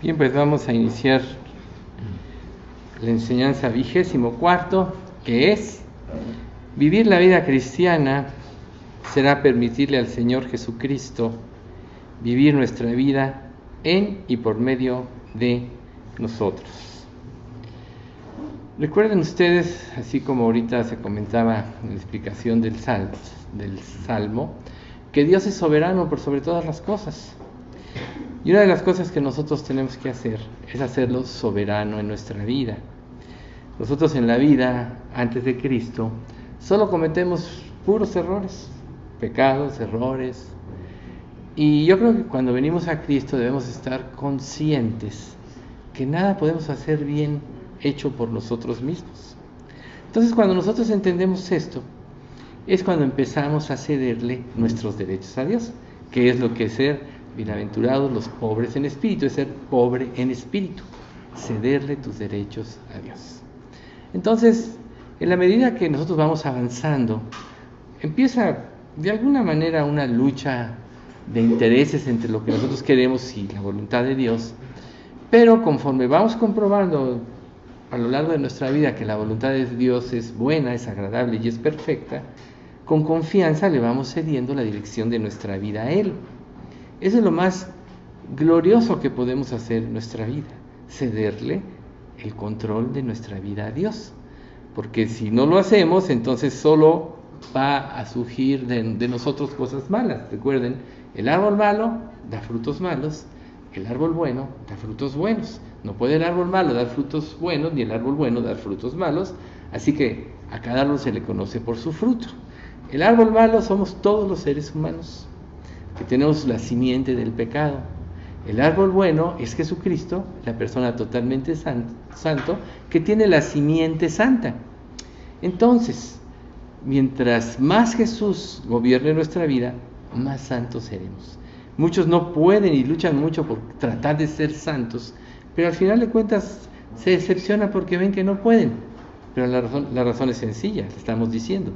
Bien, pues vamos a iniciar la enseñanza 24, que es: vivir la vida cristiana será permitirle al Señor Jesucristo vivir nuestra vida en y por medio de nosotros. Recuerden ustedes, así como ahorita se comentaba en la explicación del Salmo, que Dios es soberano por sobre todas las cosas. Y una de las cosas que nosotros tenemos que hacer es hacerlo soberano en nuestra vida. Nosotros en la vida, antes de Cristo, solo cometemos puros errores, pecados, errores. Y yo creo que cuando venimos a Cristo debemos estar conscientes que nada podemos hacer bien hecho por nosotros mismos. Entonces, cuando nosotros entendemos esto, es cuando empezamos a cederle nuestros derechos a Dios, que es lo que es ser bienaventurados los pobres en espíritu, es ser pobre en espíritu, cederle tus derechos a Dios. Entonces, en la medida que nosotros vamos avanzando, empieza de alguna manera una lucha de intereses entre lo que nosotros queremos y la voluntad de Dios, pero conforme vamos comprobando a lo largo de nuestra vida que la voluntad de Dios es buena, es agradable y es perfecta, con confianza le vamos cediendo la dirección de nuestra vida a Él. Eso es lo más glorioso que podemos hacer en nuestra vida, cederle el control de nuestra vida a Dios. Porque si no lo hacemos, entonces solo va a surgir de nosotros cosas malas. Recuerden, el árbol malo da frutos malos, el árbol bueno da frutos buenos. No puede el árbol malo dar frutos buenos, ni el árbol bueno dar frutos malos, así que a cada árbol se le conoce por su fruto. El árbol malo somos todos los seres humanos, que tenemos la simiente del pecado. El árbol bueno es Jesucristo, la persona totalmente santo, que tiene la simiente santa. Entonces, mientras más Jesús gobierne nuestra vida, más santos seremos. Muchos no pueden y luchan mucho por tratar de ser santos, pero al final de cuentas se decepcionan porque ven que no pueden. Pero la razón es sencilla, le estamos diciendo.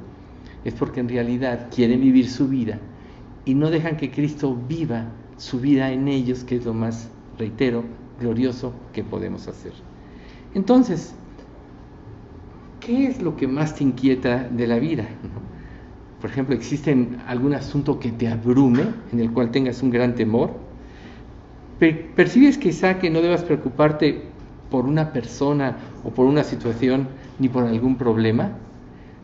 Es porque en realidad quieren vivir su vida y no dejan que Cristo viva su vida en ellos, que es lo más, reitero, glorioso que podemos hacer. Entonces, ¿qué es lo que más te inquieta de la vida? Por ejemplo, ¿existe algún asunto que te abrume, en el cual tengas un gran temor? ¿Percibes quizá que no debas preocuparte por una persona o por una situación ni por algún problema?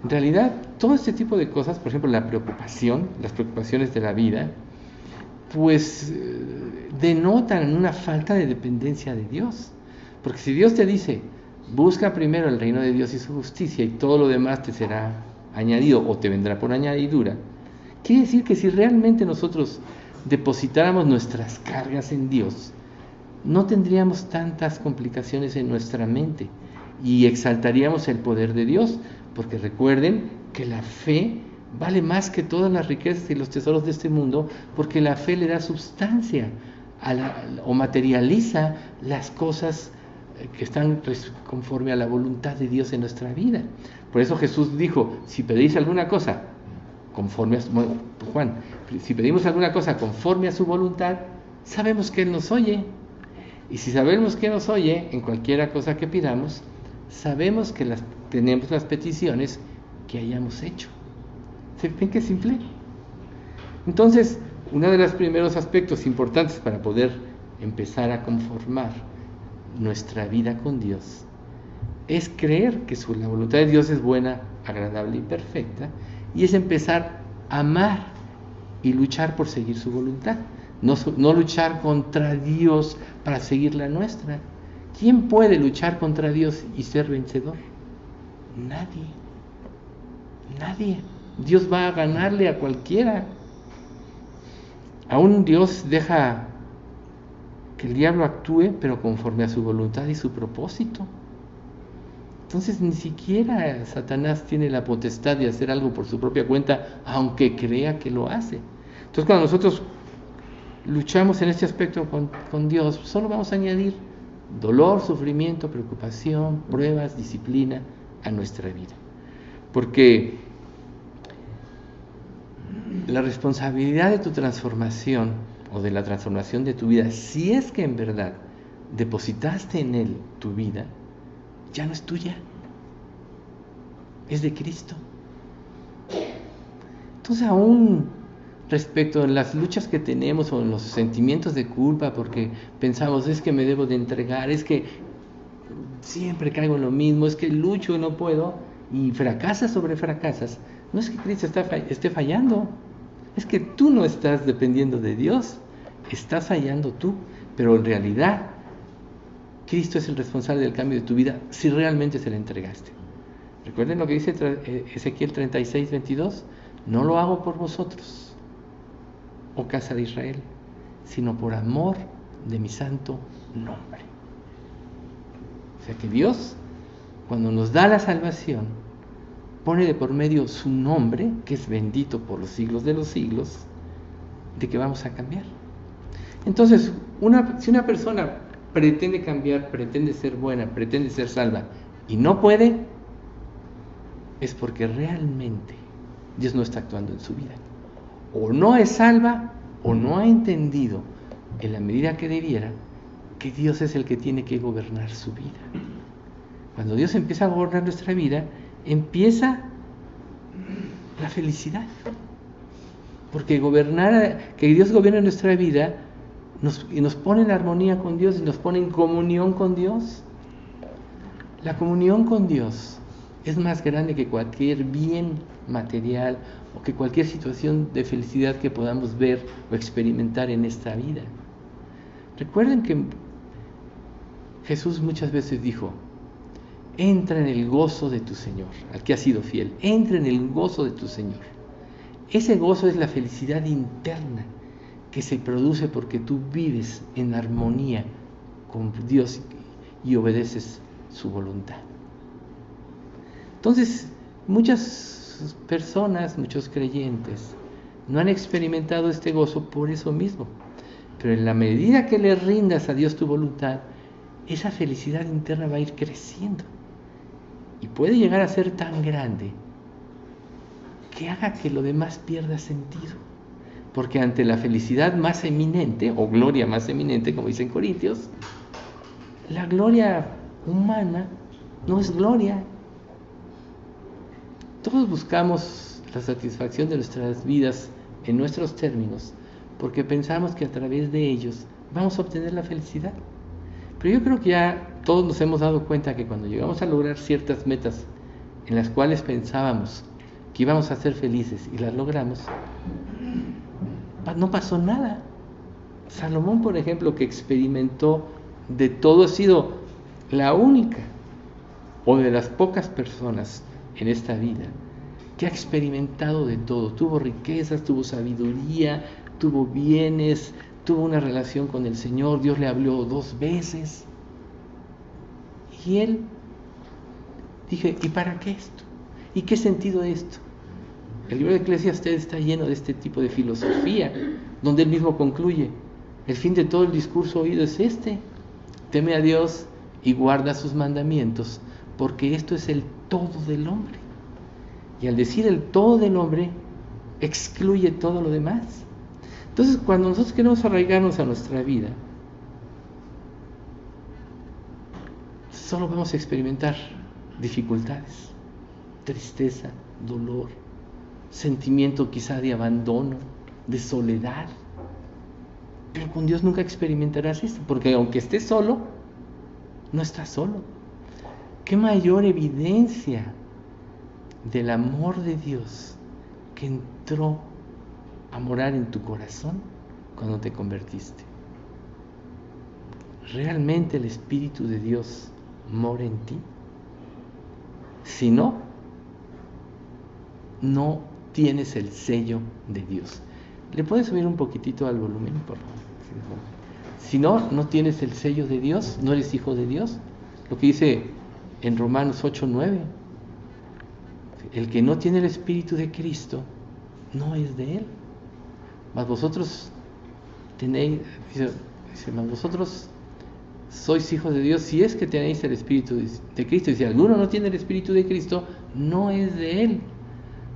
En realidad, todo este tipo de cosas, por ejemplo, la preocupación, las preocupaciones de la vida, pues denotan una falta de dependencia de Dios. Porque si Dios te dice, busca primero el reino de Dios y su justicia y todo lo demás te será añadido o te vendrá por añadidura, quiere decir que si realmente nosotros depositáramos nuestras cargas en Dios, no tendríamos tantas complicaciones en nuestra mente y exaltaríamos el poder de Dios. Porque recuerden que la fe vale más que todas las riquezas y los tesoros de este mundo, porque la fe le da sustancia o materializa las cosas que están conforme a la voluntad de Dios en nuestra vida. Por eso Jesús dijo, si pedís alguna cosa conforme a Juan, si pedimos alguna cosa conforme a su voluntad, sabemos que Él nos oye. Y si sabemos que nos oye en cualquiera cosa que pidamos, sabemos que tenemos las peticiones que hayamos hecho. ¿Se ven qué simple? Entonces, uno de los primeros aspectos importantes para poder empezar a conformar nuestra vida con Dios es creer que la voluntad de Dios es buena, agradable y perfecta, y es empezar a amar y luchar por seguir su voluntad. No luchar contra Dios para seguir la nuestra. ¿Quién puede luchar contra Dios y ser vencedor? Nadie. Dios va a ganarle a cualquiera. Aún Dios deja que el diablo actúe, pero conforme a su voluntad y su propósito. Entonces ni siquiera Satanás tiene la potestad de hacer algo por su propia cuenta, aunque crea que lo hace. Entonces cuando nosotros luchamos en este aspecto con Dios, solo vamos a añadir dolor, sufrimiento, preocupación, pruebas, disciplina a nuestra vida. Porque la responsabilidad de tu transformación o de la transformación de tu vida, si es que en verdad depositaste en Él tu vida, ya no es tuya, es de Cristo. Entonces, aún respecto a las luchas que tenemos o en los sentimientos de culpa, porque pensamos, es que me debo de entregar, es que siempre caigo en lo mismo, es que lucho y no puedo, y fracasas sobre fracasas, no es que Cristo esté fallando, es que tú no estás dependiendo de Dios, estás fallando tú, pero en realidad Cristo es el responsable del cambio de tu vida si realmente se le entregaste. Recuerden lo que dice Ezequiel 36:22, no lo hago por vosotros, oh casa de Israel, sino por amor de mi santo nombre. O sea que Dios, cuando nos da la salvación, pone de por medio su nombre, que es bendito por los siglos de los siglos, de que vamos a cambiar. Entonces, si una persona pretende cambiar, pretende ser buena, pretende ser salva, y no puede, es porque realmente Dios no está actuando en su vida. O no es salva, o no ha entendido, en la medida que debiera, que Dios es el que tiene que gobernar su vida. Cuando Dios empieza a gobernar nuestra vida, empieza la felicidad. Porque que Dios gobierne nuestra vida, nos pone en armonía con Dios y nos pone en comunión con Dios. La comunión con Dios es más grande que cualquier bien material o que cualquier situación de felicidad que podamos ver o experimentar en esta vida. Recuerden que Jesús muchas veces dijo, entra en el gozo de tu Señor, al que ha sido fiel, entra en el gozo de tu Señor. Ese gozo es la felicidad interna que se produce porque tú vives en armonía con Dios y obedeces su voluntad. Entonces, muchas personas, muchos creyentes, no han experimentado este gozo por eso mismo. Pero en la medida que le rindas a Dios tu voluntad, esa felicidad interna va a ir creciendo. Y puede llegar a ser tan grande que haga que lo demás pierda sentido. Porque ante la felicidad más eminente, o gloria más eminente, como dicen Corintios, la gloria humana no es gloria. Todos buscamos la satisfacción de nuestras vidas en nuestros términos, porque pensamos que a través de ellos vamos a obtener la felicidad. Pero yo creo que ya todos nos hemos dado cuenta que cuando llegamos a lograr ciertas metas en las cuales pensábamos que íbamos a ser felices y las logramos, no pasó nada. Salomón, por ejemplo, que experimentó de todo, ha sido la única o de las pocas personas en esta vida que ha experimentado de todo. Tuvo riquezas, tuvo sabiduría, tuvo bienes, tuvo una relación con el Señor, Dios le habló 2 veces. Y él dije, ¿y para qué esto? ¿Y qué sentido esto? El libro de Eclesiastés está lleno de este tipo de filosofía, donde él mismo concluye, el fin de todo el discurso oído es este: teme a Dios y guarda sus mandamientos, porque esto es el todo del hombre. Y al decir el todo del hombre, excluye todo lo demás. Entonces, cuando nosotros queremos arraigarnos a nuestra vida, solo vamos a experimentar dificultades, tristeza, dolor, sentimiento quizá de abandono, de soledad. Pero con Dios nunca experimentarás esto, porque aunque estés solo, no estás solo. ¿Qué mayor evidencia del amor de Dios que entró a morar en tu corazón cuando te convertiste? ¿Realmente el Espíritu de Dios mora en ti? Si no, no tienes el sello de Dios. ¿Le puedes subir un poquitito al volumen, por favor? Si no, no tienes el sello de Dios, no eres hijo de Dios. Lo que dice en Romanos 8:9. El que no tiene el Espíritu de Cristo no es de Él. Mas vosotros tenéis, mas vosotros sois hijos de Dios si es que tenéis el Espíritu de Cristo. Y si alguno no tiene el Espíritu de Cristo, no es de Él.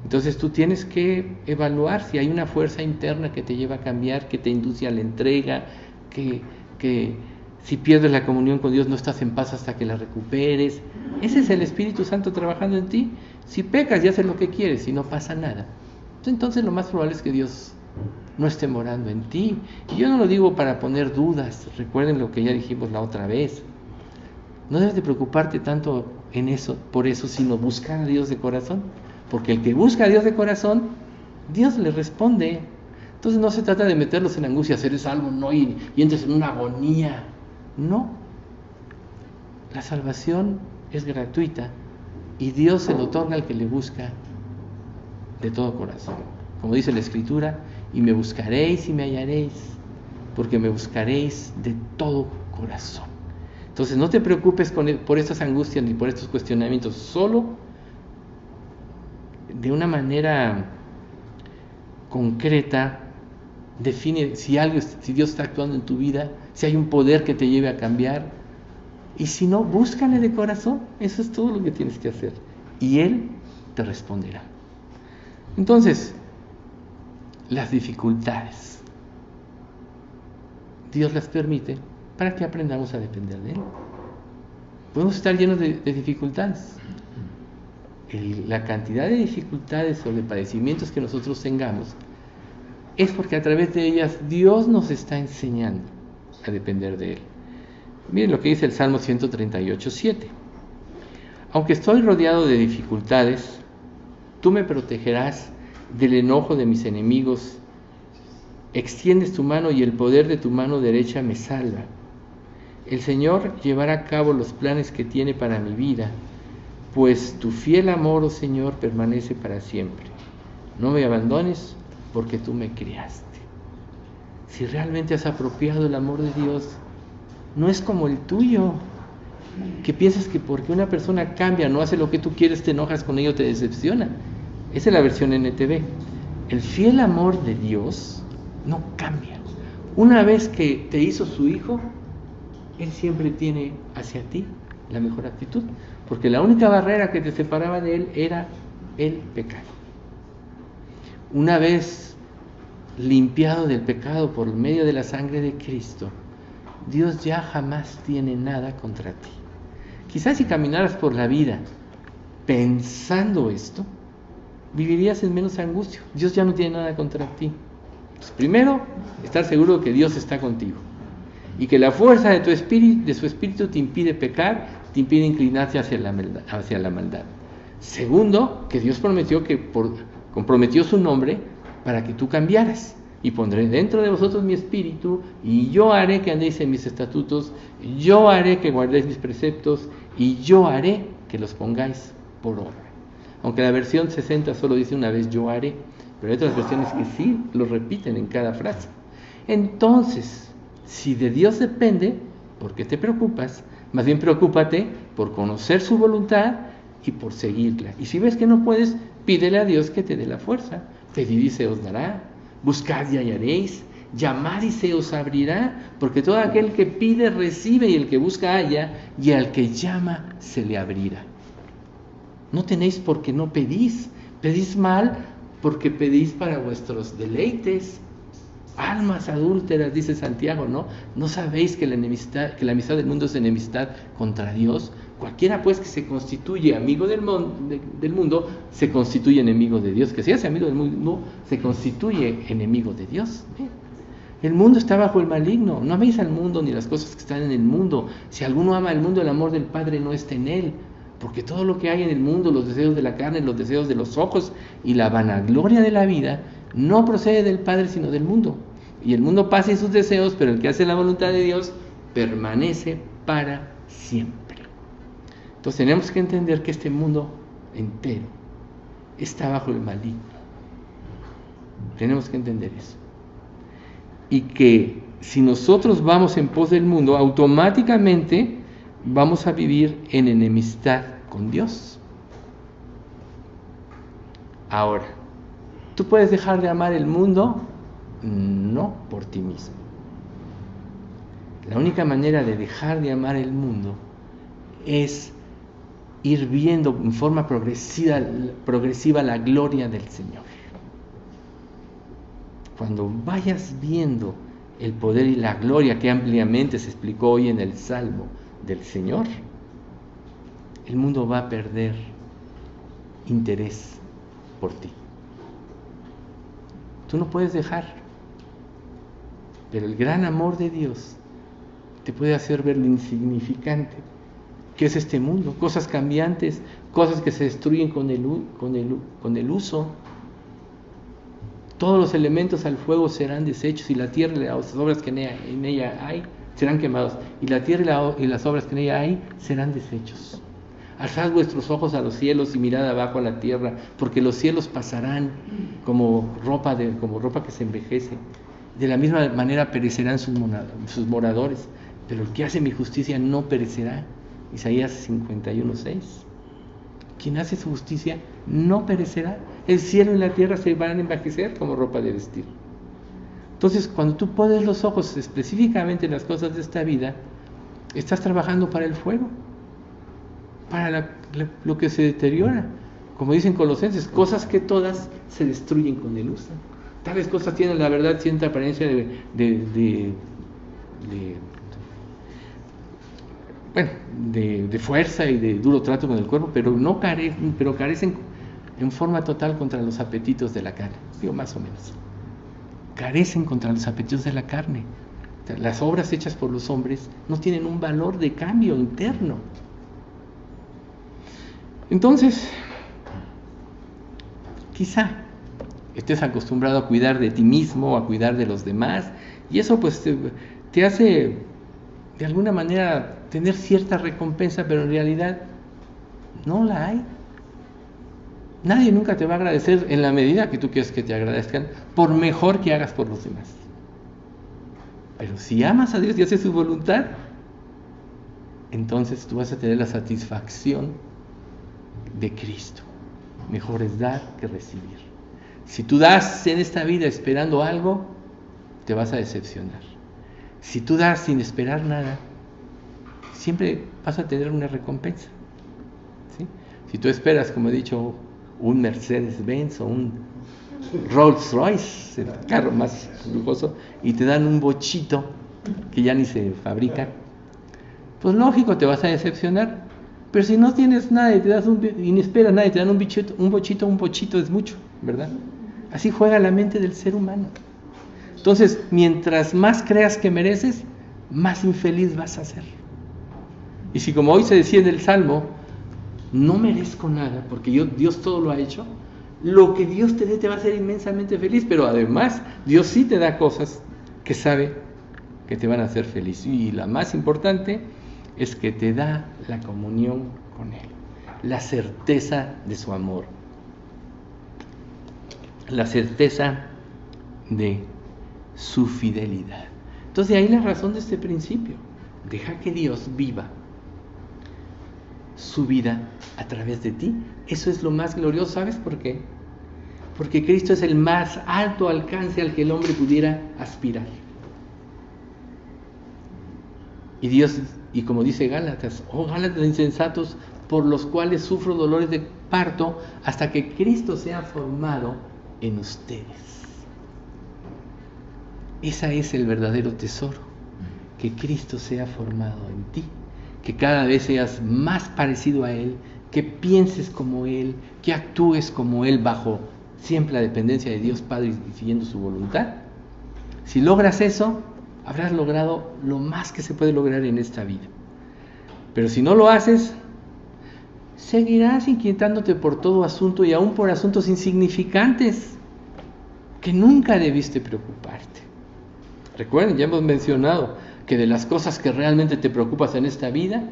Entonces tú tienes que evaluar si hay una fuerza interna que te lleva a cambiar, que te induce a la entrega, que Si pierdes la comunión con Dios, no estás en paz hasta que la recuperes. Ese es el Espíritu Santo trabajando en ti. Si pecas y haces lo que quieres y no pasa nada, entonces lo más probable es que Dios no esté morando en ti. Y yo no lo digo para poner dudas. Recuerden lo que ya dijimos la otra vez. No debes de preocuparte tanto en eso, por eso, sino buscar a Dios de corazón. Porque el que busca a Dios de corazón, Dios le responde. Entonces no se trata de meterlos en angustia, hacer algo, no, y entres en una agonía. No. La salvación es gratuita y Dios se lo otorga al que le busca de todo corazón. Como dice la Escritura, y me buscaréis y me hallaréis, porque me buscaréis de todo corazón. Entonces no te preocupes por estas angustias ni por estos cuestionamientos, solo de una manera concreta define si Dios está actuando en tu vida, si hay un poder que te lleve a cambiar, y si no, búscale de corazón. Eso es todo lo que tienes que hacer, y Él te responderá. Entonces, las dificultades, Dios las permite para que aprendamos a depender de Él. Podemos estar llenos de dificultades. La cantidad de dificultades o de padecimientos que nosotros tengamos es porque a través de ellas Dios nos está enseñando a depender de Él. Miren lo que dice el Salmo 138:7. Aunque estoy rodeado de dificultades, tú me protegerás del enojo de mis enemigos. Extiendes tu mano y el poder de tu mano derecha me salva. El Señor llevará a cabo los planes que tiene para mi vida, pues tu fiel amor, oh Señor, permanece para siempre. No me abandones, porque tú me criaste. Si realmente has apropiado el amor de Dios, no es como el tuyo, que piensas que porque una persona cambia, no hace lo que tú quieres, te enojas con ello, te decepciona. Esa es la versión NTV. El fiel amor de Dios no cambia. Una vez que te hizo su hijo, Él siempre tiene hacia ti la mejor actitud, porque la única barrera que te separaba de Él era el pecado. Una vez limpiado del pecado por medio de la sangre de Cristo, Dios ya jamás tiene nada contra ti. Quizás si caminaras por la vida pensando esto, vivirías en menos angustia. Dios ya no tiene nada contra ti. Entonces, primero, estar seguro de que Dios está contigo y que la fuerza de su espíritu te impide pecar, te impide inclinarte hacia la maldad. Segundo, que Dios comprometió su nombre para que tú cambiaras. Y pondré dentro de vosotros mi espíritu, y yo haré que andéis en mis estatutos, yo haré que guardéis mis preceptos, y yo haré que los pongáis por obra. Aunque la versión 60 solo dice una vez yo haré, pero hay otras versiones que sí lo repiten en cada frase. Entonces, si de Dios depende, ¿por qué te preocupas? Más bien preocúpate por conocer su voluntad y por seguirla. Y si ves que no puedes, pídele a Dios que te dé la fuerza. Pedid y se os dará, buscad y hallaréis, llamad y se os abrirá, porque todo aquel que pide recibe, y el que busca halla, y al que llama se le abrirá. No tenéis porque no pedís, pedís mal porque pedís para vuestros deleites. Almas adúlteras, dice Santiago, ¿no? ¿No sabéis que la amistad del mundo es enemistad contra Dios? Cualquiera pues que se constituye amigo del mundo, se constituye enemigo de Dios. Que se hace amigo del mundo, se constituye enemigo de Dios. El mundo está bajo el maligno. No améis al mundo ni las cosas que están en el mundo. Si alguno ama al mundo, el amor del Padre no está en él. Porque todo lo que hay en el mundo, los deseos de la carne, los deseos de los ojos y la vanagloria de la vida, no procede del Padre sino del mundo. Y el mundo pasa en sus deseos, pero el que hace la voluntad de Dios permanece para siempre. Entonces tenemos que entender que este mundo entero está bajo el maligno. Tenemos que entender eso. Y que si nosotros vamos en pos del mundo, automáticamente vamos a vivir en enemistad con Dios. Ahora, ¿tú puedes dejar de amar el mundo? No por ti mismo. La única manera de dejar de amar el mundo es ir viendo en forma progresiva la gloria del Señor. Cuando vayas viendo el poder y la gloria que ampliamente se explicó hoy en el Salmo del Señor, el mundo va a perder interés por ti. Tú no puedes dejar, pero el gran amor de Dios te puede hacer ver lo insignificante que es este mundo, cosas cambiantes, cosas que se destruyen con el uso. Todos los elementos al fuego serán deshechos, y la tierra y las obras que en ella hay serán quemados, y la tierra y las obras que en ella hay serán deshechos. Alzad vuestros ojos a los cielos y mirad abajo a la tierra, porque los cielos pasarán como ropa que se envejece. De la misma manera perecerán sus moradores, pero el que hace mi justicia no perecerá. Isaías 51:6. Quien hace su justicia no perecerá. El cielo y la tierra se van a envejecer como ropa de vestir. Entonces, cuando tú pones los ojos específicamente en las cosas de esta vida, estás trabajando para el fuego, para lo que se deteriora. Como dicen Colosenses, cosas que todas se destruyen con el uso. Tales cosas tienen la verdad cierta apariencia de fuerza y de duro trato con el cuerpo, pero carecen en forma total contra los apetitos de la carne. Digo, más o menos. Carecen contra los apetitos de la carne. Las obras hechas por los hombres no tienen un valor de cambio interno. Entonces, quizá estés acostumbrado a cuidar de ti mismo, a cuidar de los demás, y eso pues te hace de alguna manera tener cierta recompensa, pero en realidad no la hay. Nadie nunca te va a agradecer en la medida que tú quieres que te agradezcan, por mejor que hagas por los demás. Pero si amas a Dios y haces su voluntad, entonces tú vas a tener la satisfacción de Cristo. Mejor es dar que recibir. Si tú das en esta vida esperando algo, te vas a decepcionar. Si tú das sin esperar nada, siempre vas a tener una recompensa, ¿sí? Si tú esperas, como he dicho, un Mercedes-Benz o un Rolls-Royce, el carro más lujoso, y te dan un bochito que ya ni se fabrica, pues lógico, te vas a decepcionar. Pero si no tienes nada y no esperas nada y te dan un bochito es mucho, ¿verdad? Así juega la mente del ser humano. Entonces, mientras más creas que mereces, más infeliz vas a ser. Y si, como hoy se decía en el Salmo, no merezco nada porque Dios todo lo ha hecho, lo que Dios te dé te va a hacer inmensamente feliz, pero además Dios sí te da cosas que sabe que te van a hacer feliz. Y la más importante es que te da la comunión con Él, la certeza de su amor, la certeza de su fidelidad. Entonces, de ahí la razón de este principio. Deja que Dios viva su vida a través de ti. Eso es lo más glorioso. ¿Sabes por qué? Porque Cristo es el más alto alcance al que el hombre pudiera aspirar. Y Dios, y como dice Gálatas, oh Gálatas insensatos, por los cuales sufro dolores de parto hasta que Cristo sea formado en ustedes. Ese es el verdadero tesoro, que Cristo sea formado en ti, que cada vez seas más parecido a Él, que pienses como Él, que actúes como Él bajo siempre la dependencia de Dios Padre y siguiendo su voluntad. Si logras eso, habrás logrado lo más que se puede lograr en esta vida. Pero si no lo haces, seguirás inquietándote por todo asunto y aún por asuntos insignificantes que nunca debiste preocuparte. Recuerden, ya hemos mencionado que de las cosas que realmente te preocupas en esta vida,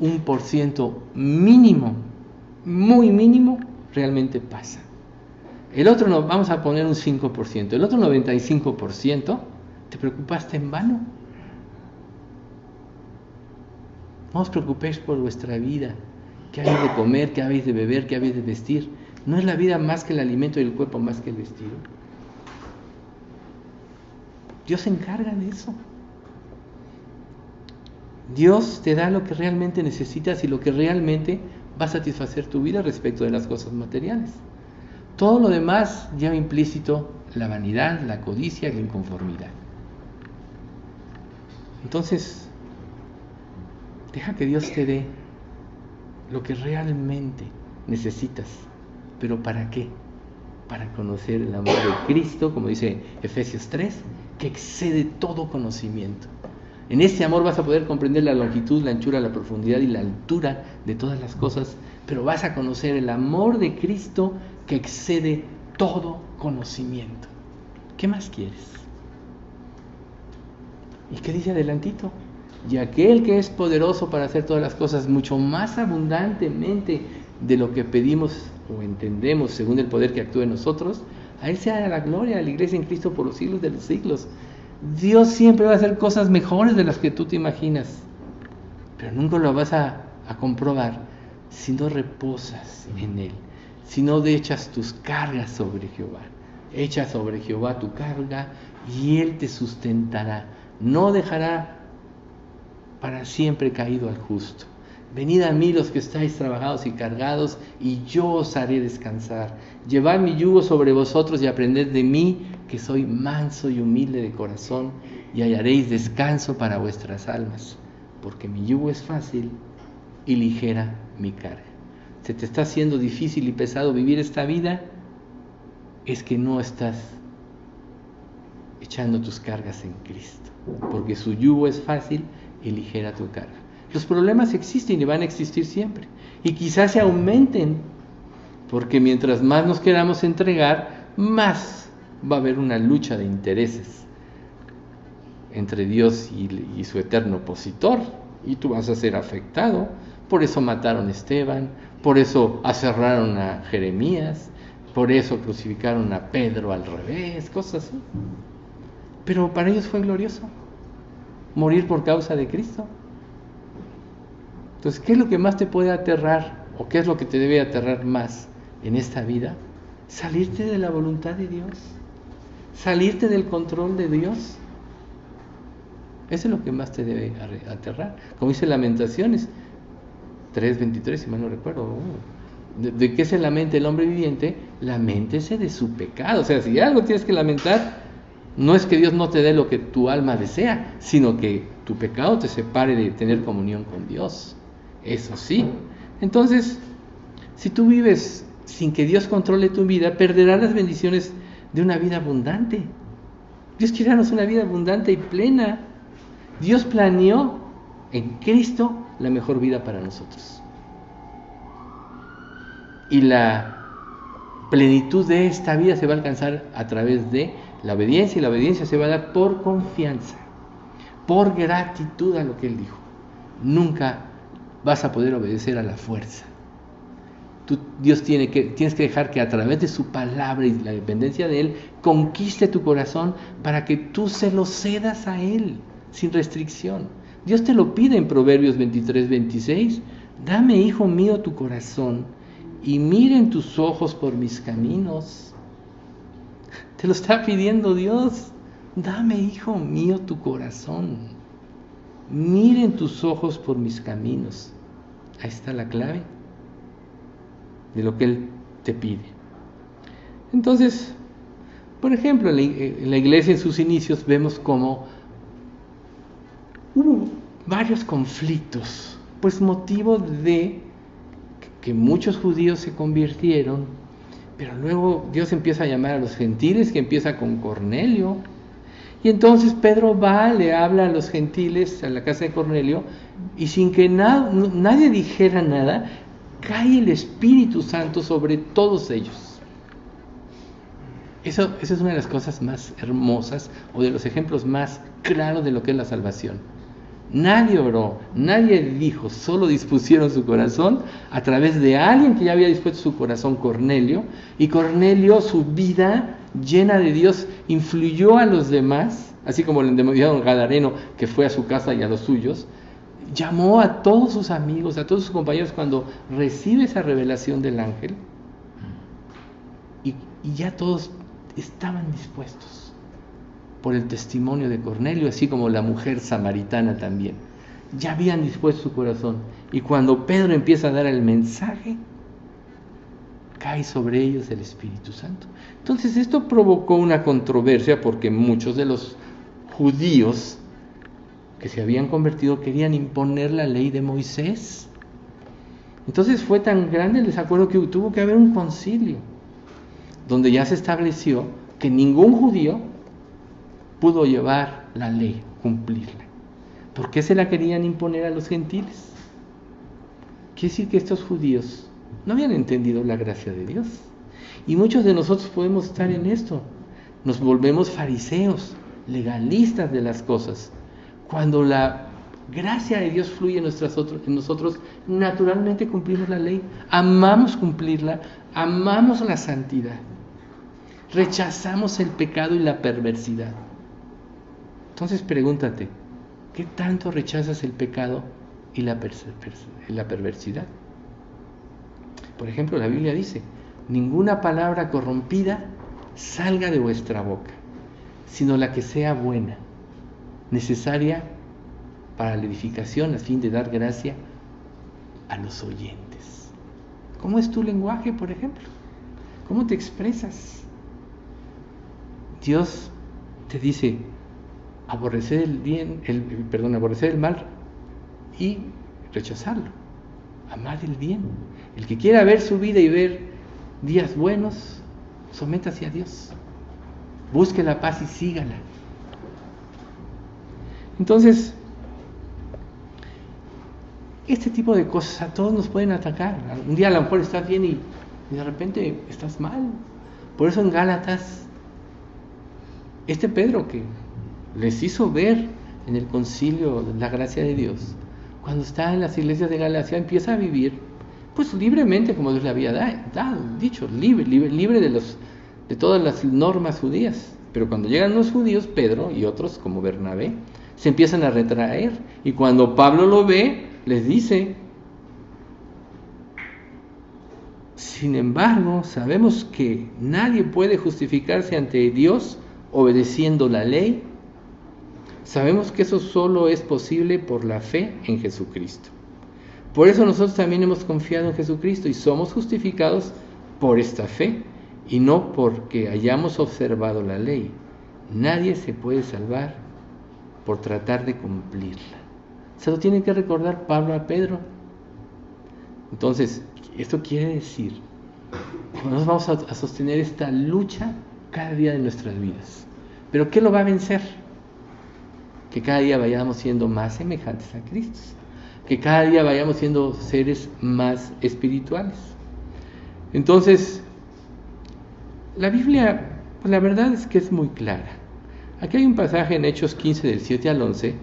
1% mínimo, muy mínimo, realmente pasa. El otro, vamos a poner un 5%, el otro 95%, te preocupaste en vano. No os preocupéis por vuestra vida, qué habéis de comer, qué habéis de beber, qué habéis de vestir. ¿No es la vida más que el alimento y el cuerpo más que el vestido? Dios se encarga de eso. Dios te da lo que realmente necesitas y lo que realmente va a satisfacer tu vida respecto de las cosas materiales. Todo lo demás lleva implícito la vanidad, la codicia y la inconformidad. Entonces, deja que Dios te dé lo que realmente necesitas. ¿Pero para qué? Para conocer el amor de Cristo, como dice Efesios 3, que excede todo conocimiento. En ese amor vas a poder comprender la longitud, la anchura, la profundidad y la altura de todas las cosas, pero vas a conocer el amor de Cristo que excede todo conocimiento. ¿Qué más quieres? ¿Y qué dice adelantito? Y aquel que es poderoso para hacer todas las cosas mucho más abundantemente de lo que pedimos o entendemos según el poder que actúa en nosotros, a Él sea la gloria, a la iglesia en Cristo por los siglos de los siglos. Dios siempre va a hacer cosas mejores de las que tú te imaginas, pero nunca lo vas a comprobar si no reposas en Él, si no echas tus cargas sobre Jehová. Echa sobre Jehová tu carga y Él te sustentará. No dejará para siempre caído al justo. Venid a mí los que estáis trabajados y cargados, y yo os haré descansar. Llevad mi yugo sobre vosotros y aprended de mí, que soy manso y humilde de corazón, y hallaréis descanso para vuestras almas, porque mi yugo es fácil y ligera mi carga. ¿Se te está haciendo difícil y pesado vivir esta vida? Es que no estás echando tus cargas en Cristo, porque su yugo es fácil y ligera tu carga. Los problemas existen y van a existir siempre, y quizás se aumenten, porque mientras más nos queramos entregar, más va a haber una lucha de intereses entre Dios y su eterno opositor, y tú vas a ser afectado. Por eso mataron a Esteban, por eso aserraron a Jeremías, por eso crucificaron a Pedro al revés, cosas así. Pero para ellos fue glorioso morir por causa de Cristo. Entonces, ¿qué es lo que más te puede aterrar? ¿O qué es lo que te debe aterrar más en esta vida? Salirte de la voluntad de Dios, salirte del control de Dios. Eso es lo que más te debe aterrar. Como dice Lamentaciones 3:23, si mal no recuerdo. ¿De qué se lamenta el hombre viviente? Laméntese de su pecado. O sea, si algo tienes que lamentar, no es que Dios no te dé lo que tu alma desea, sino que tu pecado te separe de tener comunión con Dios. Eso sí. Entonces, si tú vives sin que Dios controle tu vida, perderás las bendiciones de una vida abundante. Dios quiere darnos una vida abundante y plena. Dios planeó en Cristo la mejor vida para nosotros. Y la plenitud de esta vida se va a alcanzar a través de la obediencia, y la obediencia se va a dar por confianza, por gratitud a lo que Él dijo. Nunca vas a poder obedecer a la fuerza. Tienes que dejar que a través de su palabra y la dependencia de Él conquiste tu corazón para que tú se lo cedas a Él sin restricción. Dios te lo pide en Proverbios 23:26. Dame, hijo mío, tu corazón y miren tus ojos por mis caminos. Te lo está pidiendo Dios. Dame, hijo mío, tu corazón. Miren tus ojos por mis caminos. Ahí está la clave de lo que Él te pide. Entonces, por ejemplo, en la iglesia en sus inicios vemos cómo hubo varios conflictos, pues motivo de que muchos judíos se convirtieron, pero luego Dios empieza a llamar a los gentiles, que empieza con Cornelio, y entonces Pedro va, le habla a los gentiles a la casa de Cornelio, y sin que nadie dijera nada, cae el Espíritu Santo sobre todos ellos. Esa es una de las cosas más hermosas, o de los ejemplos más claros de lo que es la salvación. Nadie oró, nadie dijo, solo dispusieron su corazón a través de alguien que ya había dispuesto su corazón, Cornelio, y Cornelio, su vida llena de Dios, influyó a los demás, así como el endemoniado gadareno que fue a su casa y a los suyos. Llamó a todos sus amigos, a todos sus compañeros cuando recibe esa revelación del ángel, y ya todos estaban dispuestos por el testimonio de Cornelio, así como la mujer samaritana también. Ya habían dispuesto su corazón, y cuando Pedro empieza a dar el mensaje, cae sobre ellos el Espíritu Santo. Entonces esto provocó una controversia, porque muchos de los judíos que se habían convertido querían imponer la ley de Moisés. Entonces fue tan grande el desacuerdo que tuvo que haber un concilio, donde ya se estableció que ningún judío pudo llevar la ley, cumplirla. ¿Por qué se la querían imponer a los gentiles? Quiere decir que estos judíos no habían entendido la gracia de Dios. Y muchos de nosotros podemos estar en esto. Nos volvemos fariseos, legalistas de las cosas. Cuando la gracia de Dios fluye en nosotros, naturalmente cumplimos la ley. Amamos cumplirla, amamos la santidad. Rechazamos el pecado y la perversidad. Entonces pregúntate, ¿qué tanto rechazas el pecado y la perversidad? Por ejemplo, la Biblia dice: ninguna palabra corrompida salga de vuestra boca, sino la que sea buena, necesaria para la edificación, a fin de dar gracia a los oyentes. ¿Cómo es tu lenguaje, por ejemplo? ¿Cómo te expresas? Dios te dice: aborrecer el mal y rechazarlo, amar el bien. El que quiera ver su vida y ver días buenos, sométase a Dios, busque la paz y sígala. Entonces, este tipo de cosas a todos nos pueden atacar. Un día a lo mejor estás bien y de repente estás mal. Por eso en Gálatas, Pedro, que les hizo ver en el concilio la gracia de Dios, cuando está en las iglesias de Galacia, empieza a vivir pues libremente, como Dios le había dicho, libre de todas las normas judías. Pero cuando llegan los judíos, Pedro y otros como Bernabé se empiezan a retraer, y cuando Pablo lo ve, les dice: sin embargo, sabemos que nadie puede justificarse ante Dios obedeciendo la ley. Sabemos que eso solo es posible por la fe en Jesucristo. Por eso nosotros también hemos confiado en Jesucristo y somos justificados por esta fe, y no porque hayamos observado la ley. Nadie se puede salvar por tratar de cumplirla. Se lo tiene que recordar Pablo a Pedro. Entonces, esto quiere decir que nosotros vamos a sostener esta lucha cada día de nuestras vidas. ¿Pero qué lo va a vencer? Que cada día vayamos siendo más semejantes a Cristo, que cada día vayamos siendo seres más espirituales. Entonces, la Biblia, pues la verdad es que es muy clara. Aquí hay un pasaje en Hechos 15 del 7 al 11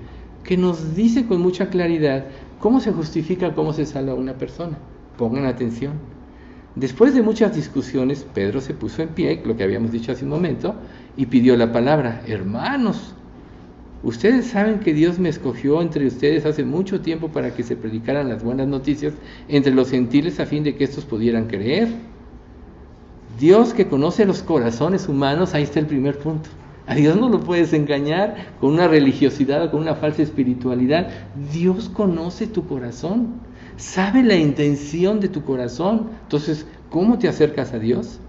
que nos dice con mucha claridad cómo se justifica, cómo se salva una persona. Pongan atención. Después de muchas discusiones, Pedro se puso en pie, lo que habíamos dicho hace un momento, y pidió la palabra. Hermanos, ustedes saben que Dios me escogió entre ustedes hace mucho tiempo para que se predicaran las buenas noticias entre los gentiles a fin de que estos pudieran creer. Dios, que conoce los corazones humanos, ahí está el primer punto. A Dios no lo puedes engañar con una religiosidad o con una falsa espiritualidad. Dios conoce tu corazón, sabe la intención de tu corazón. Entonces, ¿cómo te acercas a Dios?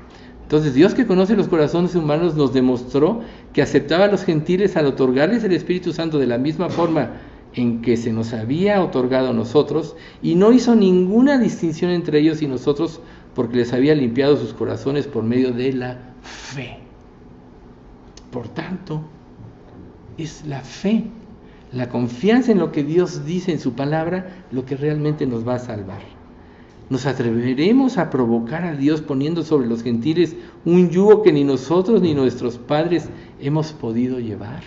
Entonces, Dios, que conoce los corazones humanos, nos demostró que aceptaba a los gentiles al otorgarles el Espíritu Santo de la misma forma en que se nos había otorgado a nosotros, y no hizo ninguna distinción entre ellos y nosotros, porque les había limpiado sus corazones por medio de la fe. Por tanto, es la fe, la confianza en lo que Dios dice en su palabra, lo que realmente nos va a salvar. ¿Nos atreveremos a provocar a Dios poniendo sobre los gentiles un yugo que ni nosotros ni nuestros padres hemos podido llevar?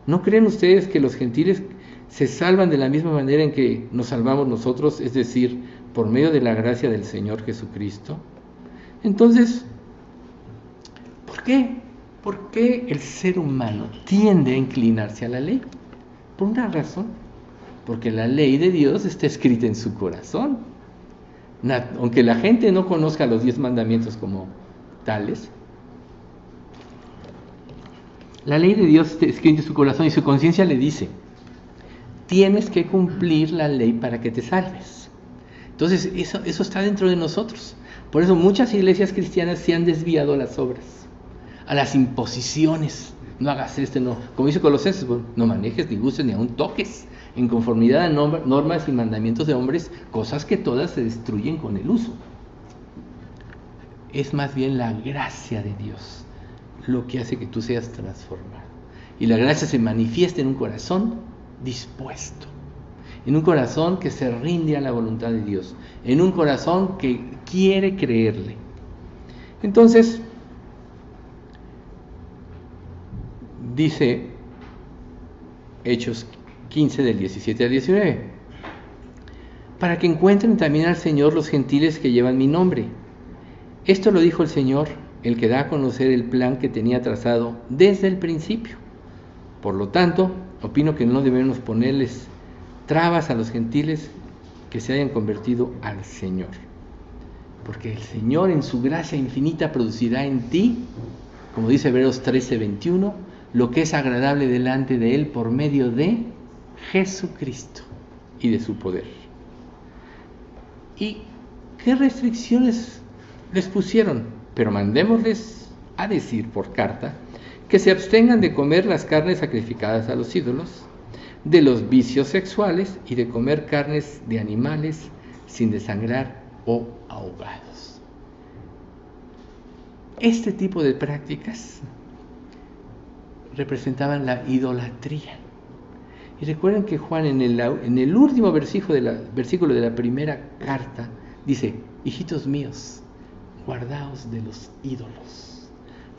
¿No creen ustedes que los gentiles se salvan de la misma manera en que nos salvamos nosotros, es decir, por medio de la gracia del Señor Jesucristo? Entonces, ¿por qué? ¿Por qué el ser humano tiende a inclinarse a la ley? Por una razón: porque la ley de Dios está escrita en su corazón. Aunque la gente no conozca los 10 mandamientos como tales, la ley de Dios está escrita en su corazón y su conciencia le dice: tienes que cumplir la ley para que te salves. Entonces eso está dentro de nosotros. Por eso muchas iglesias cristianas se han desviado a las obras, a las imposiciones, no hagas esto, no. Como dice Colosenses, no manejes, ni gustes, ni aun toques, en conformidad a normas y mandamientos de hombres, cosas que todas se destruyen con el uso. Es más bien la gracia de Dios lo que hace que tú seas transformado. Y la gracia se manifiesta en un corazón dispuesto, en un corazón que se rinde a la voluntad de Dios, en un corazón que quiere creerle. Entonces, dice Hechos 15 del 17 al 19, para que encuentren también al Señor los gentiles que llevan mi nombre. Esto lo dijo el Señor, el que da a conocer el plan que tenía trazado desde el principio. Por lo tanto, opino que no debemos ponerles trabas a los gentiles que se hayan convertido al Señor. Porque el Señor en su gracia infinita producirá en ti, como dice Hebreos 13:21, lo que es agradable delante de Él por medio de Jesucristo y de su poder. ¿Y qué restricciones les pusieron? Pero mandémosles a decir por carta que se abstengan de comer las carnes sacrificadas a los ídolos, de los vicios sexuales y de comer carnes de animales sin desangrar o ahogados. Este tipo de prácticas representaban la idolatría. Y recuerden que Juan en el último versículo de la primera carta dice: hijitos míos, guardaos de los ídolos.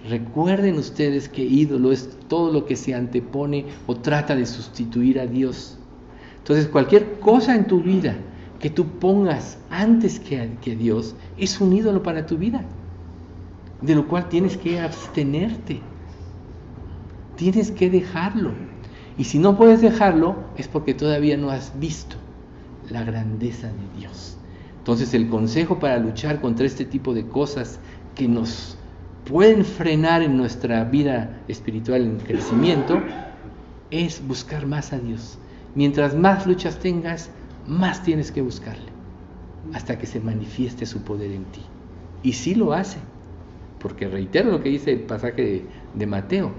Recuerden ustedes que ídolo es todo lo que se antepone o trata de sustituir a Dios. Entonces, cualquier cosa en tu vida que tú pongas antes que Dios es un ídolo para tu vida, de lo cual tienes que abstenerte, tienes que dejarlo. Y si no puedes dejarlo, es porque todavía no has visto la grandeza de Dios. Entonces, el consejo para luchar contra este tipo de cosas que nos pueden frenar en nuestra vida espiritual en crecimiento es buscar más a Dios. Mientras más luchas tengas, más tienes que buscarle, hasta que se manifieste su poder en ti. Y sí lo hace, porque reitero lo que dice el pasaje de Mateo: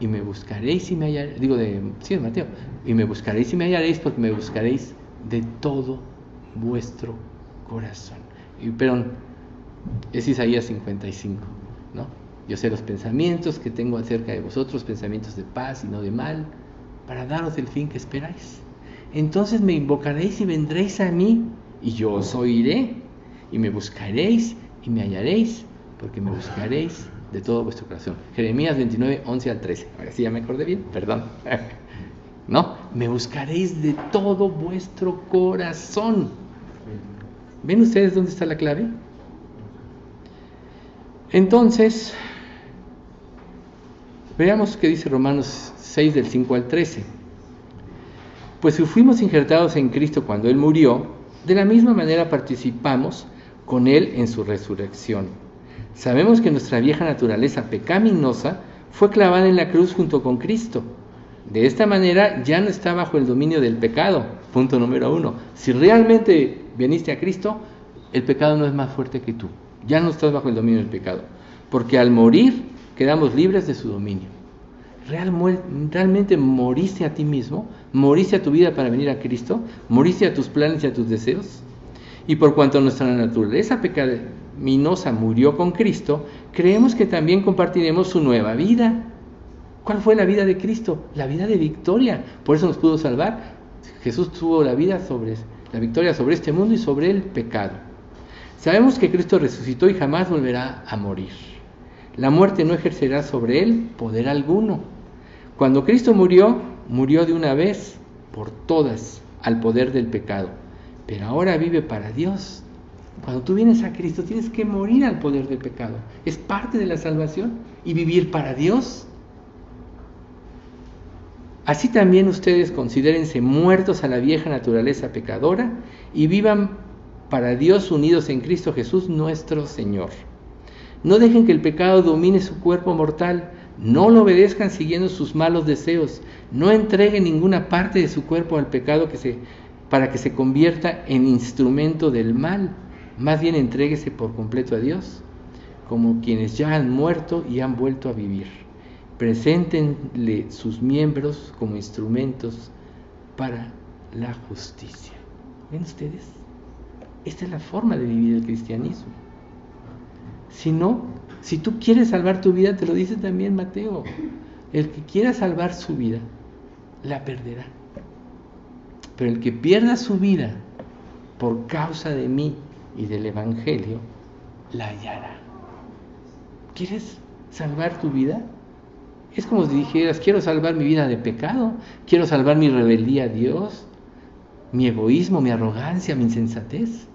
y me buscaréis y me hallaréis, de Mateo, y me buscaréis y me hallaréis, porque me buscaréis de todo vuestro corazón. Y perdón, es Isaías 55, ¿no? Yo sé los pensamientos que tengo acerca de vosotros, pensamientos de paz y no de mal, para daros el fin que esperáis. Entonces me invocaréis y vendréis a mí, y yo os oiré, y me buscaréis y me hallaréis, porque me buscaréis de todo vuestro corazón. Jeremías 29, 11 al 13. Ahora sí ya me acordé bien, perdón. ¿No? Me buscaréis de todo vuestro corazón. ¿Ven ustedes dónde está la clave? Entonces, veamos qué dice Romanos 6 del 5 al 13. Pues si fuimos injertados en Cristo cuando Él murió, de la misma manera participamos con Él en su resurrección. Sabemos que nuestra vieja naturaleza pecaminosa fue clavada en la cruz junto con Cristo. De esta manera ya no está bajo el dominio del pecado. Punto número 1. Si realmente viniste a Cristo, el pecado no es más fuerte que tú. Ya no estás bajo el dominio del pecado. Porque al morir quedamos libres de su dominio. ¿Realmente moriste a ti mismo? ¿Moriste a tu vida para venir a Cristo? ¿Moriste a tus planes y a tus deseos? Y por cuanto nuestra naturaleza pecaminosa murió con Cristo, creemos que también compartiremos su nueva vida. ¿Cuál fue la vida de Cristo? La vida de victoria. Por eso nos pudo salvar. Jesús tuvo la victoria sobre este mundo y sobre el pecado. Sabemos que Cristo resucitó y jamás volverá a morir. La muerte no ejercerá sobre él poder alguno. Cuando Cristo murió, murió de una vez por todas al poder del pecado. Pero ahora vive para Dios. Cuando tú vienes a Cristo, tienes que morir al poder del pecado. Es parte de la salvación y vivir para Dios. Así también ustedes considérense muertos a la vieja naturaleza pecadora y vivan para Dios unidos en Cristo Jesús nuestro Señor. No dejen que el pecado domine su cuerpo mortal, no lo obedezcan siguiendo sus malos deseos, no entreguen ninguna parte de su cuerpo al pecado para que se convierta en instrumento del mal, más bien entréguese por completo a Dios, como quienes ya han muerto y han vuelto a vivir. Preséntenle sus miembros como instrumentos para la justicia. ¿Ven ustedes? Esta es la forma de vivir el cristianismo. Si no, si tú quieres salvar tu vida, te lo dice también Mateo, el que quiera salvar su vida, la perderá. Pero el que pierda su vida por causa de mí y del Evangelio, la hallará. ¿Quieres salvar tu vida? Es como si dijeras, quiero salvar mi vida de pecado, quiero salvar mi rebeldía a Dios, mi egoísmo, mi arrogancia, mi insensatez.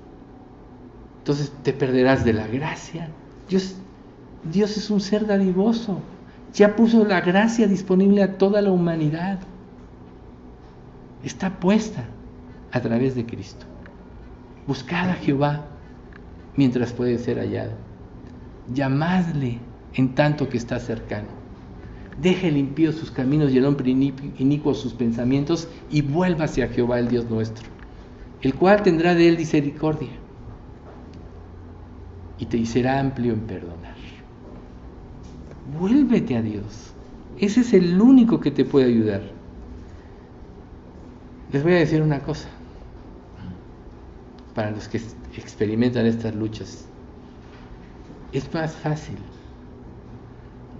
Entonces te perderás de la gracia. Dios es un ser dadivoso, ya puso la gracia disponible a toda la humanidad. Está puesta a través de Cristo. Buscad a Jehová mientras puede ser hallado. Llamadle en tanto que está cercano. Deje el impío sus caminos y el hombre inicuo sus pensamientos, y vuélvase a Jehová el Dios nuestro, el cual tendrá de él misericordia y te será amplio en perdonar. Vuélvete a Dios. Ese es el único que te puede ayudar. Les voy a decir una cosa, para los que experimentan estas luchas. Es más fácil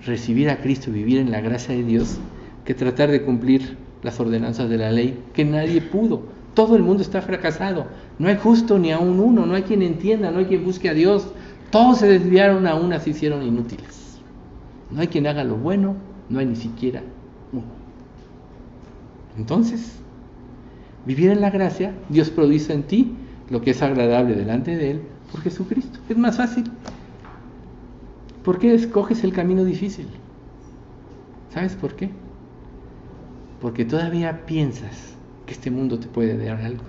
recibir a Cristo y vivir en la gracia de Dios que tratar de cumplir las ordenanzas de la ley, que nadie pudo. Todo el mundo está fracasado. No hay justo ni aun uno, no hay quien entienda, no hay quien busque a Dios. Todos se desviaron, a unas se hicieron inútiles. No hay quien haga lo bueno, no hay ni siquiera uno. Entonces, vivir en la gracia, Dios produce en ti lo que es agradable delante de Él por Jesucristo. Es más fácil. ¿Por qué escoges el camino difícil? ¿Sabes por qué? Porque todavía piensas que este mundo te puede dar algo.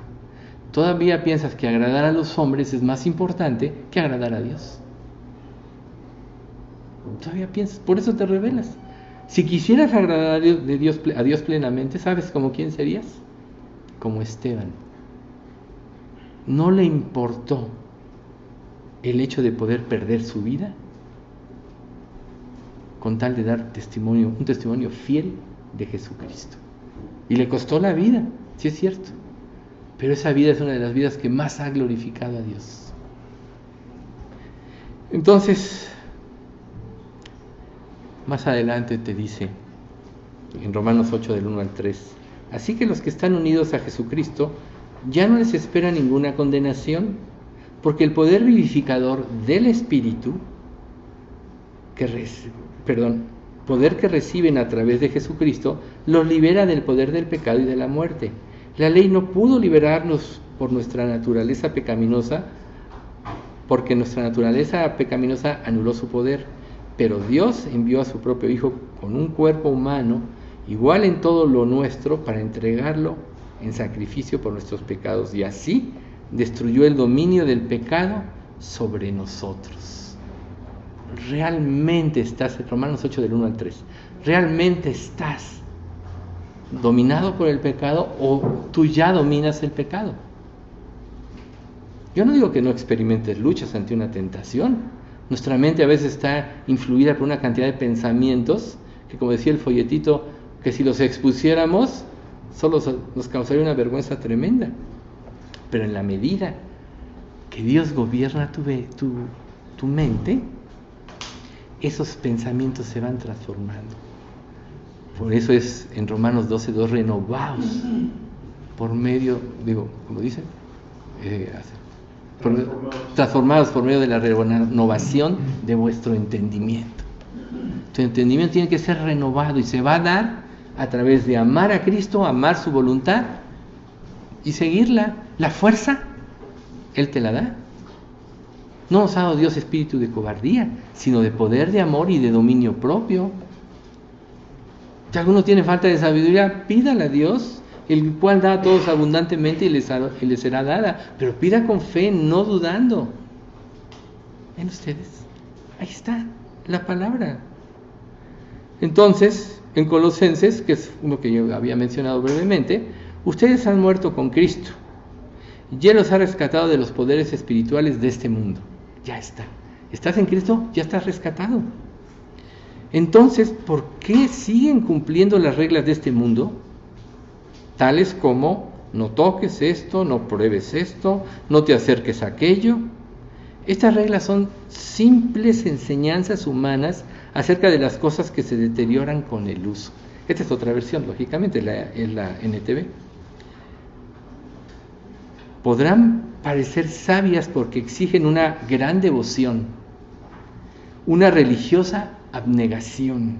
Todavía piensas que agradar a los hombres es más importante que agradar a Dios. Todavía piensas, por eso te rebelas. Si quisieras agradar a Dios plenamente, ¿sabes como quién serías? Como Esteban. No le importó el hecho de poder perder su vida con tal de dar testimonio, un testimonio fiel de Jesucristo. Y le costó la vida, sí es cierto, pero esa vida es una de las vidas que más ha glorificado a Dios. Entonces, más adelante te dice, en Romanos 8 del 1 al 3, así que los que están unidos a Jesucristo ya no les espera ninguna condenación, porque el poder vivificador del Espíritu poder que reciben a través de Jesucristo, los libera del poder del pecado y de la muerte. La ley no pudo liberarnos por nuestra naturaleza pecaminosa, porque nuestra naturaleza pecaminosa anuló su poder, pero Dios envió a su propio Hijo con un cuerpo humano, igual en todo lo nuestro, para entregarlo en sacrificio por nuestros pecados, y así destruyó el dominio del pecado sobre nosotros. Realmente estás, en Romanos 8 del 1 al 3, realmente estás dominado por el pecado, o tú ya dominas el pecado. Yo no digo que no experimentes luchas ante una tentación. Nuestra mente a veces está influida por una cantidad de pensamientos que, como decía el folletito, que si los expusiéramos solo nos causaría una vergüenza tremenda. Pero en la medida que Dios gobierna tu mente, esos pensamientos se van transformando. Por eso es en Romanos 12:2, renovaos por medio, como dice, transformados por medio de la renovación de vuestro entendimiento. Tu entendimiento tiene que ser renovado, y se va a dar a través de amar a Cristo, amar su voluntad y seguirla. La fuerza, Él te la da. No nos ha dado Dios espíritu de cobardía, sino de poder, de amor y de dominio propio. Si alguno tiene falta de sabiduría, pídala a Dios, el cual da a todos abundantemente y les será dada. Pero pida con fe, no dudando. ¿Ven ustedes? Ahí está la palabra. Entonces, en Colosenses, que es uno que yo había mencionado brevemente, ustedes han muerto con Cristo, y Él los ha rescatado de los poderes espirituales de este mundo. Ya está. ¿Estás en Cristo? Ya estás rescatado. Entonces, ¿por qué siguen cumpliendo las reglas de este mundo? Tales como, no toques esto, no pruebes esto, no te acerques a aquello. Estas reglas son simples enseñanzas humanas acerca de las cosas que se deterioran con el uso. Esta es otra versión, lógicamente, es la NTV. Podrán parecer sabias porque exigen una gran devoción, una religiosa abnegación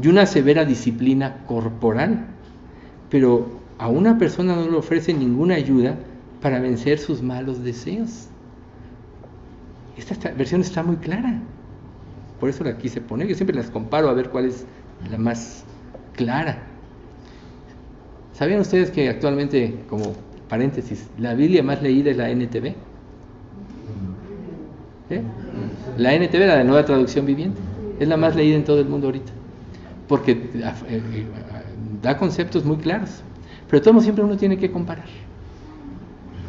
y una severa disciplina corporal, pero a una persona no le ofrecen ninguna ayuda para vencer sus malos deseos. Esta versión está muy clara, por eso la quise poner. Yo siempre las comparo a ver cuál es la más clara. ¿Sabían ustedes que actualmente, como paréntesis, la Biblia más leída es la NTV? ¿Eh? La NTV, la de Nueva Traducción Viviente, es la más leída en todo el mundo ahorita, porque da conceptos muy claros, pero todo siempre uno tiene que comparar.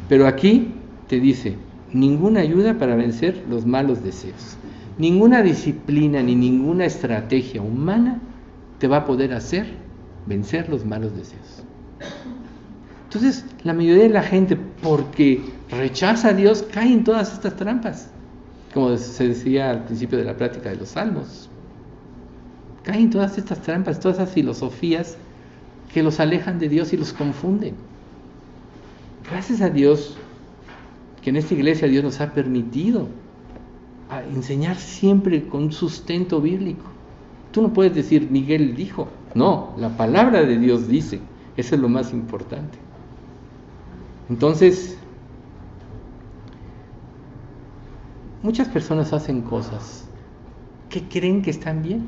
Pero aquí te dice, ninguna ayuda para vencer los malos deseos, ninguna disciplina ni ninguna estrategia humana te va a poder hacer vencer los malos deseos. Entonces, la mayoría de la gente, porque rechaza a Dios, cae en todas estas trampas. Como se decía al principio de la plática de los Salmos, caen en todas estas trampas, todas esas filosofías que los alejan de Dios y los confunden. Gracias a Dios que en esta iglesia Dios nos ha permitido enseñar siempre con un sustento bíblico. Tú no puedes decir Miguel dijo, no, la palabra de Dios dice. Eso es lo más importante. Entonces, muchas personas hacen cosas que creen que están bien.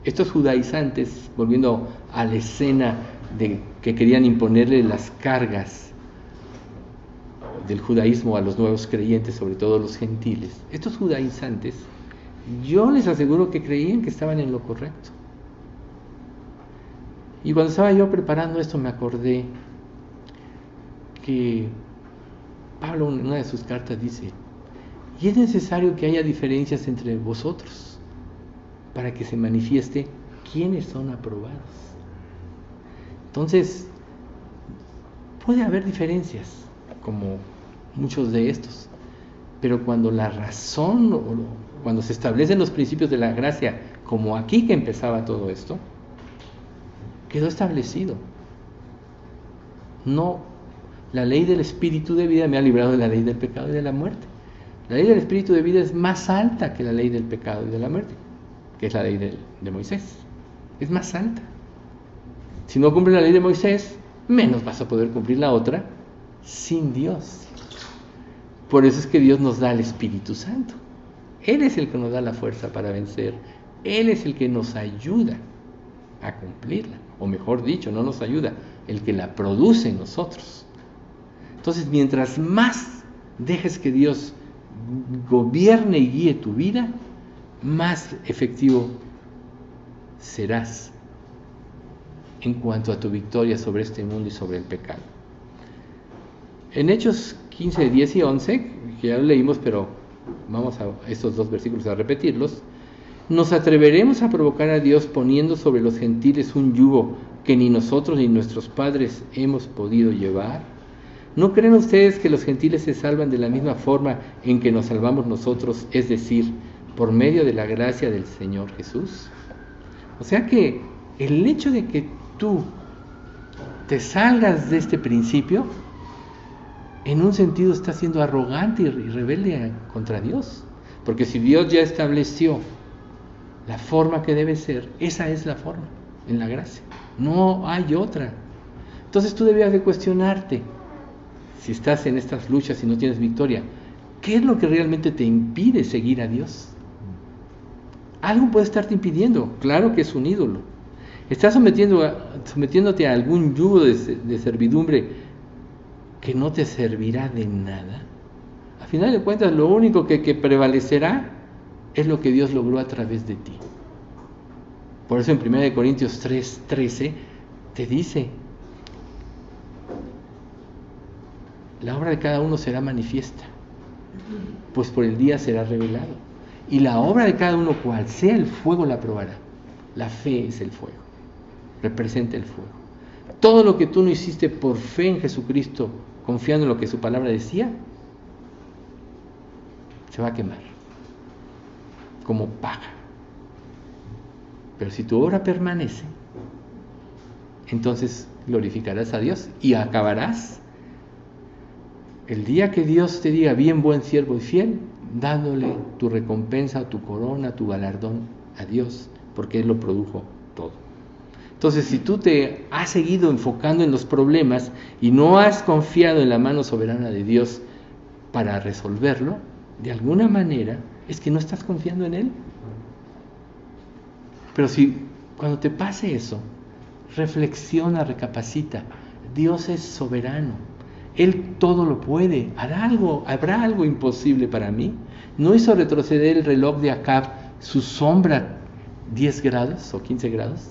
Estos judaizantes, volviendo a la escena de que querían imponerle las cargas del judaísmo a los nuevos creyentes, sobre todo los gentiles, estos judaizantes, yo les aseguro que creían que estaban en lo correcto. Y cuando estaba yo preparando esto me acordé que Pablo en una de sus cartas dice, y es necesario que haya diferencias entre vosotros para que se manifieste quiénes son aprobados. Entonces, puede haber diferencias, como muchos de estos, pero cuando la razón, cuando se establecen los principios de la gracia, como aquí que empezaba todo esto, quedó establecido. No, la ley del espíritu de vida me ha librado de la ley del pecado y de la muerte. La ley del espíritu de vida es más alta que la ley del pecado y de la muerte, que es la ley de Moisés. Es más alta. Si no cumples la ley de Moisés, menos vas a poder cumplir la otra sin Dios. Por eso es que Dios nos da el Espíritu Santo. Él es el que nos da la fuerza para vencer. Él es el que nos ayuda a cumplirla. O mejor dicho, no nos ayuda, el que la produce en nosotros. Entonces, mientras más dejes que Dios gobierne y guíe tu vida, más efectivo serás en cuanto a tu victoria sobre este mundo y sobre el pecado. En Hechos 15, 10 y 11, que ya lo leímos, pero vamos a estos dos versículos a repetirlos. ¿Nos atreveremos a provocar a Dios poniendo sobre los gentiles un yugo que ni nosotros ni nuestros padres hemos podido llevar? ¿No creen ustedes que los gentiles se salvan de la misma forma en que nos salvamos nosotros, es decir, por medio de la gracia del Señor Jesús? O sea que el hecho de que tú te salgas de este principio, en un sentido estás siendo arrogante y rebelde contra Dios. Porque si Dios ya estableció la forma que debe ser, esa es la forma, en la gracia. No hay otra. Entonces tú debías de cuestionarte, si estás en estas luchas y no tienes victoria, ¿qué es lo que realmente te impide seguir a Dios? Algo puede estarte impidiendo, claro que es un ídolo. ¿Estás sometiéndote a algún yugo de servidumbre que no te servirá de nada? A final de cuentas, lo único que prevalecerá es lo que Dios logró a través de ti. Por eso en 1 Corintios 3:13 te dice, la obra de cada uno será manifiesta, pues por el día será revelado. Y la obra de cada uno, cual sea el fuego, la probará. La fe es el fuego, representa el fuego. Todo lo que tú no hiciste por fe en Jesucristo, confiando en lo que su palabra decía, se va a quemar como paja. Pero si tu obra permanece, entonces glorificarás a Dios y acabarás el día que Dios te diga, bien, buen siervo y fiel, dándole tu recompensa, tu corona, tu galardón a Dios, porque Él lo produjo todo. Entonces, si tú te has seguido enfocando en los problemas y no has confiado en la mano soberana de Dios para resolverlo, de alguna manera es que no estás confiando en Él. Pero si cuando te pase eso, reflexiona, recapacita, Dios es soberano, Él todo lo puede, hará algo, habrá algo imposible para mí. No hizo retroceder el reloj de Acab su sombra 10 grados o 15 grados.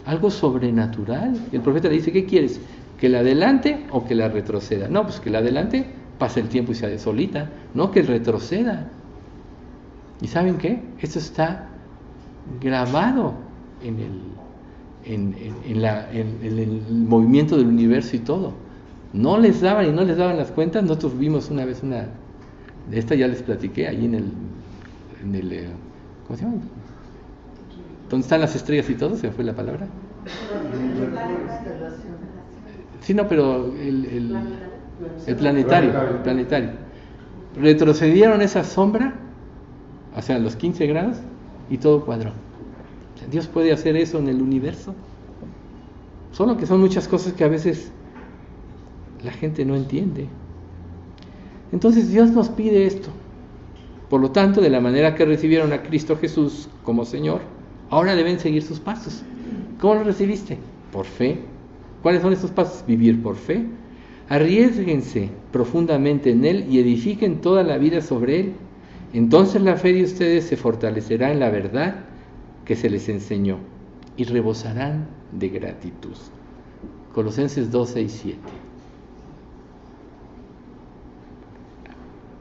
Algo sobrenatural. El profeta le dice, ¿qué quieres? ¿Que la adelante o que la retroceda? No, pues que la adelante pase el tiempo y se solita, no que retroceda. ¿Y saben qué? Esto está grabado en el movimiento del universo y todo. No les daban las cuentas. Nosotros vimos una vez una de esta, ya les platiqué, ahí en el ¿cómo se llama? ¿Dónde están las estrellas y todo? ¿Se me fue la palabra? Sí, no, pero el planetario. Retrocedieron esa sombra, o sea, los 15 grados, y todo cuadró. O sea, Dios puede hacer eso en el universo. Solo que son muchas cosas que a veces la gente no entiende. Entonces Dios nos pide esto. Por lo tanto, de la manera que recibieron a Cristo Jesús como Señor, ahora deben seguir sus pasos. ¿Cómo lo recibiste? Por fe. ¿Cuáles son estos pasos? Vivir por fe. Arriésguense profundamente en Él y edifiquen toda la vida sobre Él. Entonces la fe de ustedes se fortalecerá en la verdad que se les enseñó y rebosarán de gratitud. Colosenses 2, 6, 7.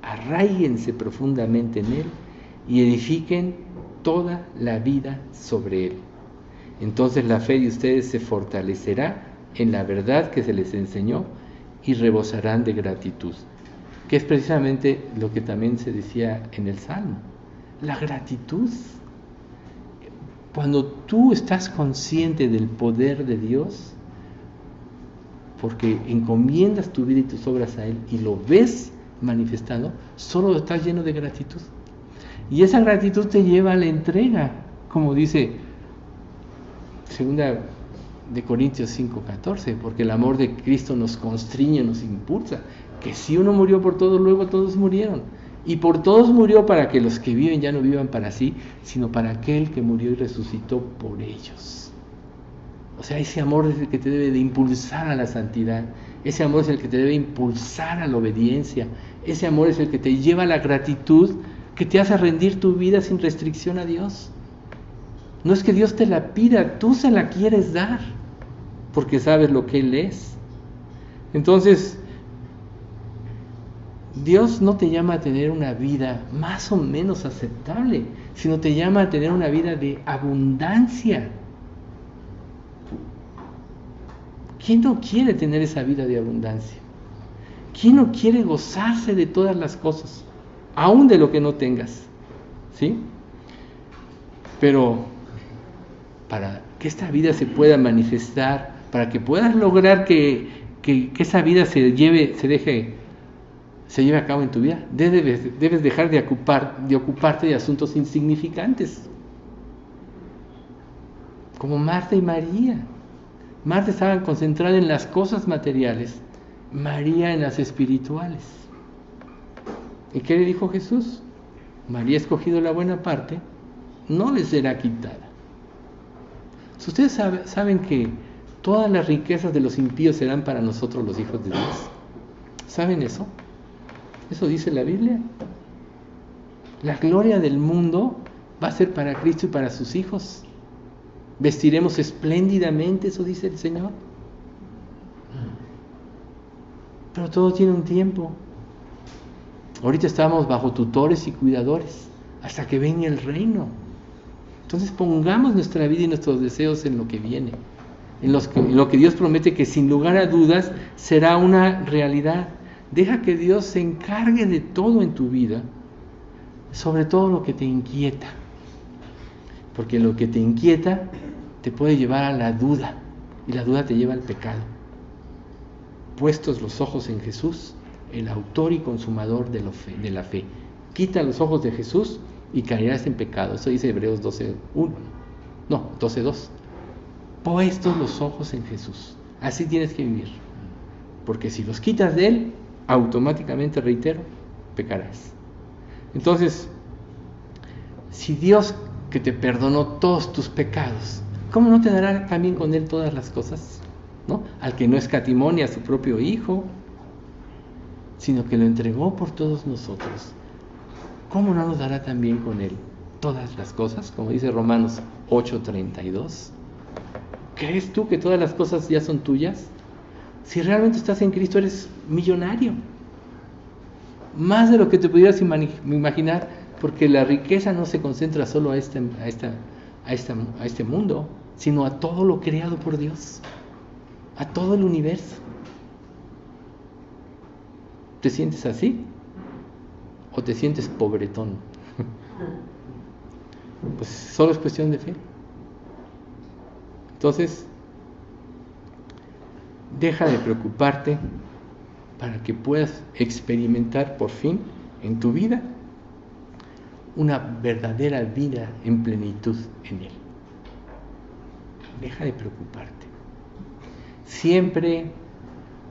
Arráiguense profundamente en Él y edifiquen toda la vida sobre Él. Entonces la fe de ustedes se fortalecerá en la verdad que se les enseñó y rebosarán de gratitud, que es precisamente lo que también se decía en el Salmo. La gratitud. Cuando tú estás consciente del poder de Dios, porque encomiendas tu vida y tus obras a Él y lo ves manifestando, solo estás lleno de gratitud. Y esa gratitud te lleva a la entrega, como dice 2 de Corintios 5:14, porque el amor de Cristo nos constriñe, nos impulsa, que si uno murió por todos, luego todos murieron. Y por todos murió para que los que viven ya no vivan para sí, sino para aquel que murió y resucitó por ellos. O sea, ese amor es el que te debe de impulsar a la santidad. Ese amor es el que te debe impulsar a la obediencia. Ese amor es el que te lleva a la gratitud, que te hace rendir tu vida sin restricción a Dios. No es que Dios te la pida, tú se la quieres dar, porque sabes lo que Él es. Entonces, Dios no te llama a tener una vida más o menos aceptable, sino te llama a tener una vida de abundancia. ¿Quién no quiere tener esa vida de abundancia? ¿Quién no quiere gozarse de todas las cosas, aún de lo que no tengas? ¿Sí? Pero para que esta vida se pueda manifestar, para que puedas lograr que esa vida se lleve a cabo en tu vida, debes dejar de ocuparte de asuntos insignificantes, como Marta y María. Marta estaba concentrada en las cosas materiales, María en las espirituales. ¿Y qué le dijo Jesús? María ha escogido la buena parte, no le será quitada. Si ustedes saben que todas las riquezas de los impíos serán para nosotros los hijos de Dios, ¿saben eso? Eso dice la Biblia. La gloria del mundo va a ser para Cristo y para sus hijos. Vestiremos espléndidamente, eso dice el Señor. Pero todo tiene un tiempo. Ahorita estamos bajo tutores y cuidadores hasta que venga el reino. Entonces pongamos nuestra vida y nuestros deseos en lo que viene, en lo que Dios promete que sin lugar a dudas será una realidad. Deja que Dios se encargue de todo en tu vida, sobre todo lo que te inquieta, porque lo que te inquieta te puede llevar a la duda, y la duda te lleva al pecado. Puestos los ojos en Jesús, el autor y consumador de la fe. Quita los ojos de Jesús y caerás en pecado. Eso dice Hebreos 12:2. Puestos los ojos en Jesús. Así tienes que vivir. Porque si los quitas de Él, automáticamente, reitero, pecarás. Entonces, si Dios, que te perdonó todos tus pecados, ¿cómo no te dará también con Él todas las cosas? ¿No? Al que no escatimó ni a su propio Hijo, sino que lo entregó por todos nosotros, ¿cómo no nos dará también con Él todas las cosas? Como dice Romanos 8:32. ¿Crees tú que todas las cosas ya son tuyas? Si realmente estás en Cristo, eres millonario, más de lo que te pudieras imaginar, porque la riqueza no se concentra solo a este mundo, sino a todo lo creado por Dios, a todo el universo. ¿Te sientes así? ¿O te sientes pobretón? Pues solo es cuestión de fe. Entonces, deja de preocuparte para que puedas experimentar por fin en tu vida una verdadera vida en plenitud en Él. Deja de preocuparte. Siempre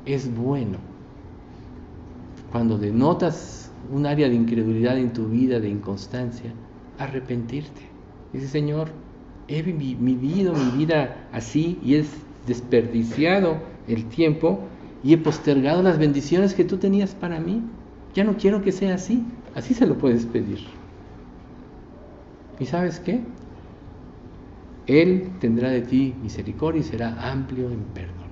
es bueno, cuando denotas un área de incredulidad en tu vida, de inconstancia, arrepentirte. Dice: Señor, he vivido mi vida así y he desperdiciado el tiempo y he postergado las bendiciones que tú tenías para mí. Ya no quiero que sea así. Así se lo puedes pedir. ¿Y sabes qué? Él tendrá de ti misericordia y será amplio en perdonar.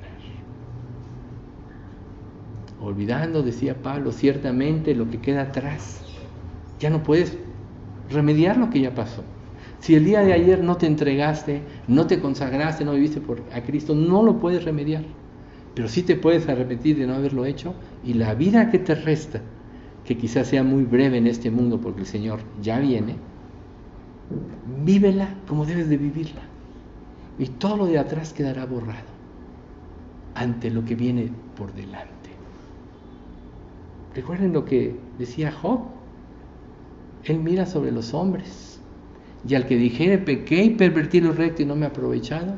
Olvidando, decía Pablo, ciertamente lo que queda atrás. Ya no puedes remediar lo que ya pasó. Si el día de ayer no te entregaste, no te consagraste, no viviste a Cristo, no lo puedes remediar. Pero sí te puedes arrepentir de no haberlo hecho, y la vida que te resta, que quizás sea muy breve en este mundo porque el Señor ya viene, vívela como debes de vivirla. Y todo lo de atrás quedará borrado ante lo que viene por delante. Recuerden lo que decía Job. Él mira sobre los hombres, y al que dijere: pequé y pervertí lo recto y no me he aprovechado,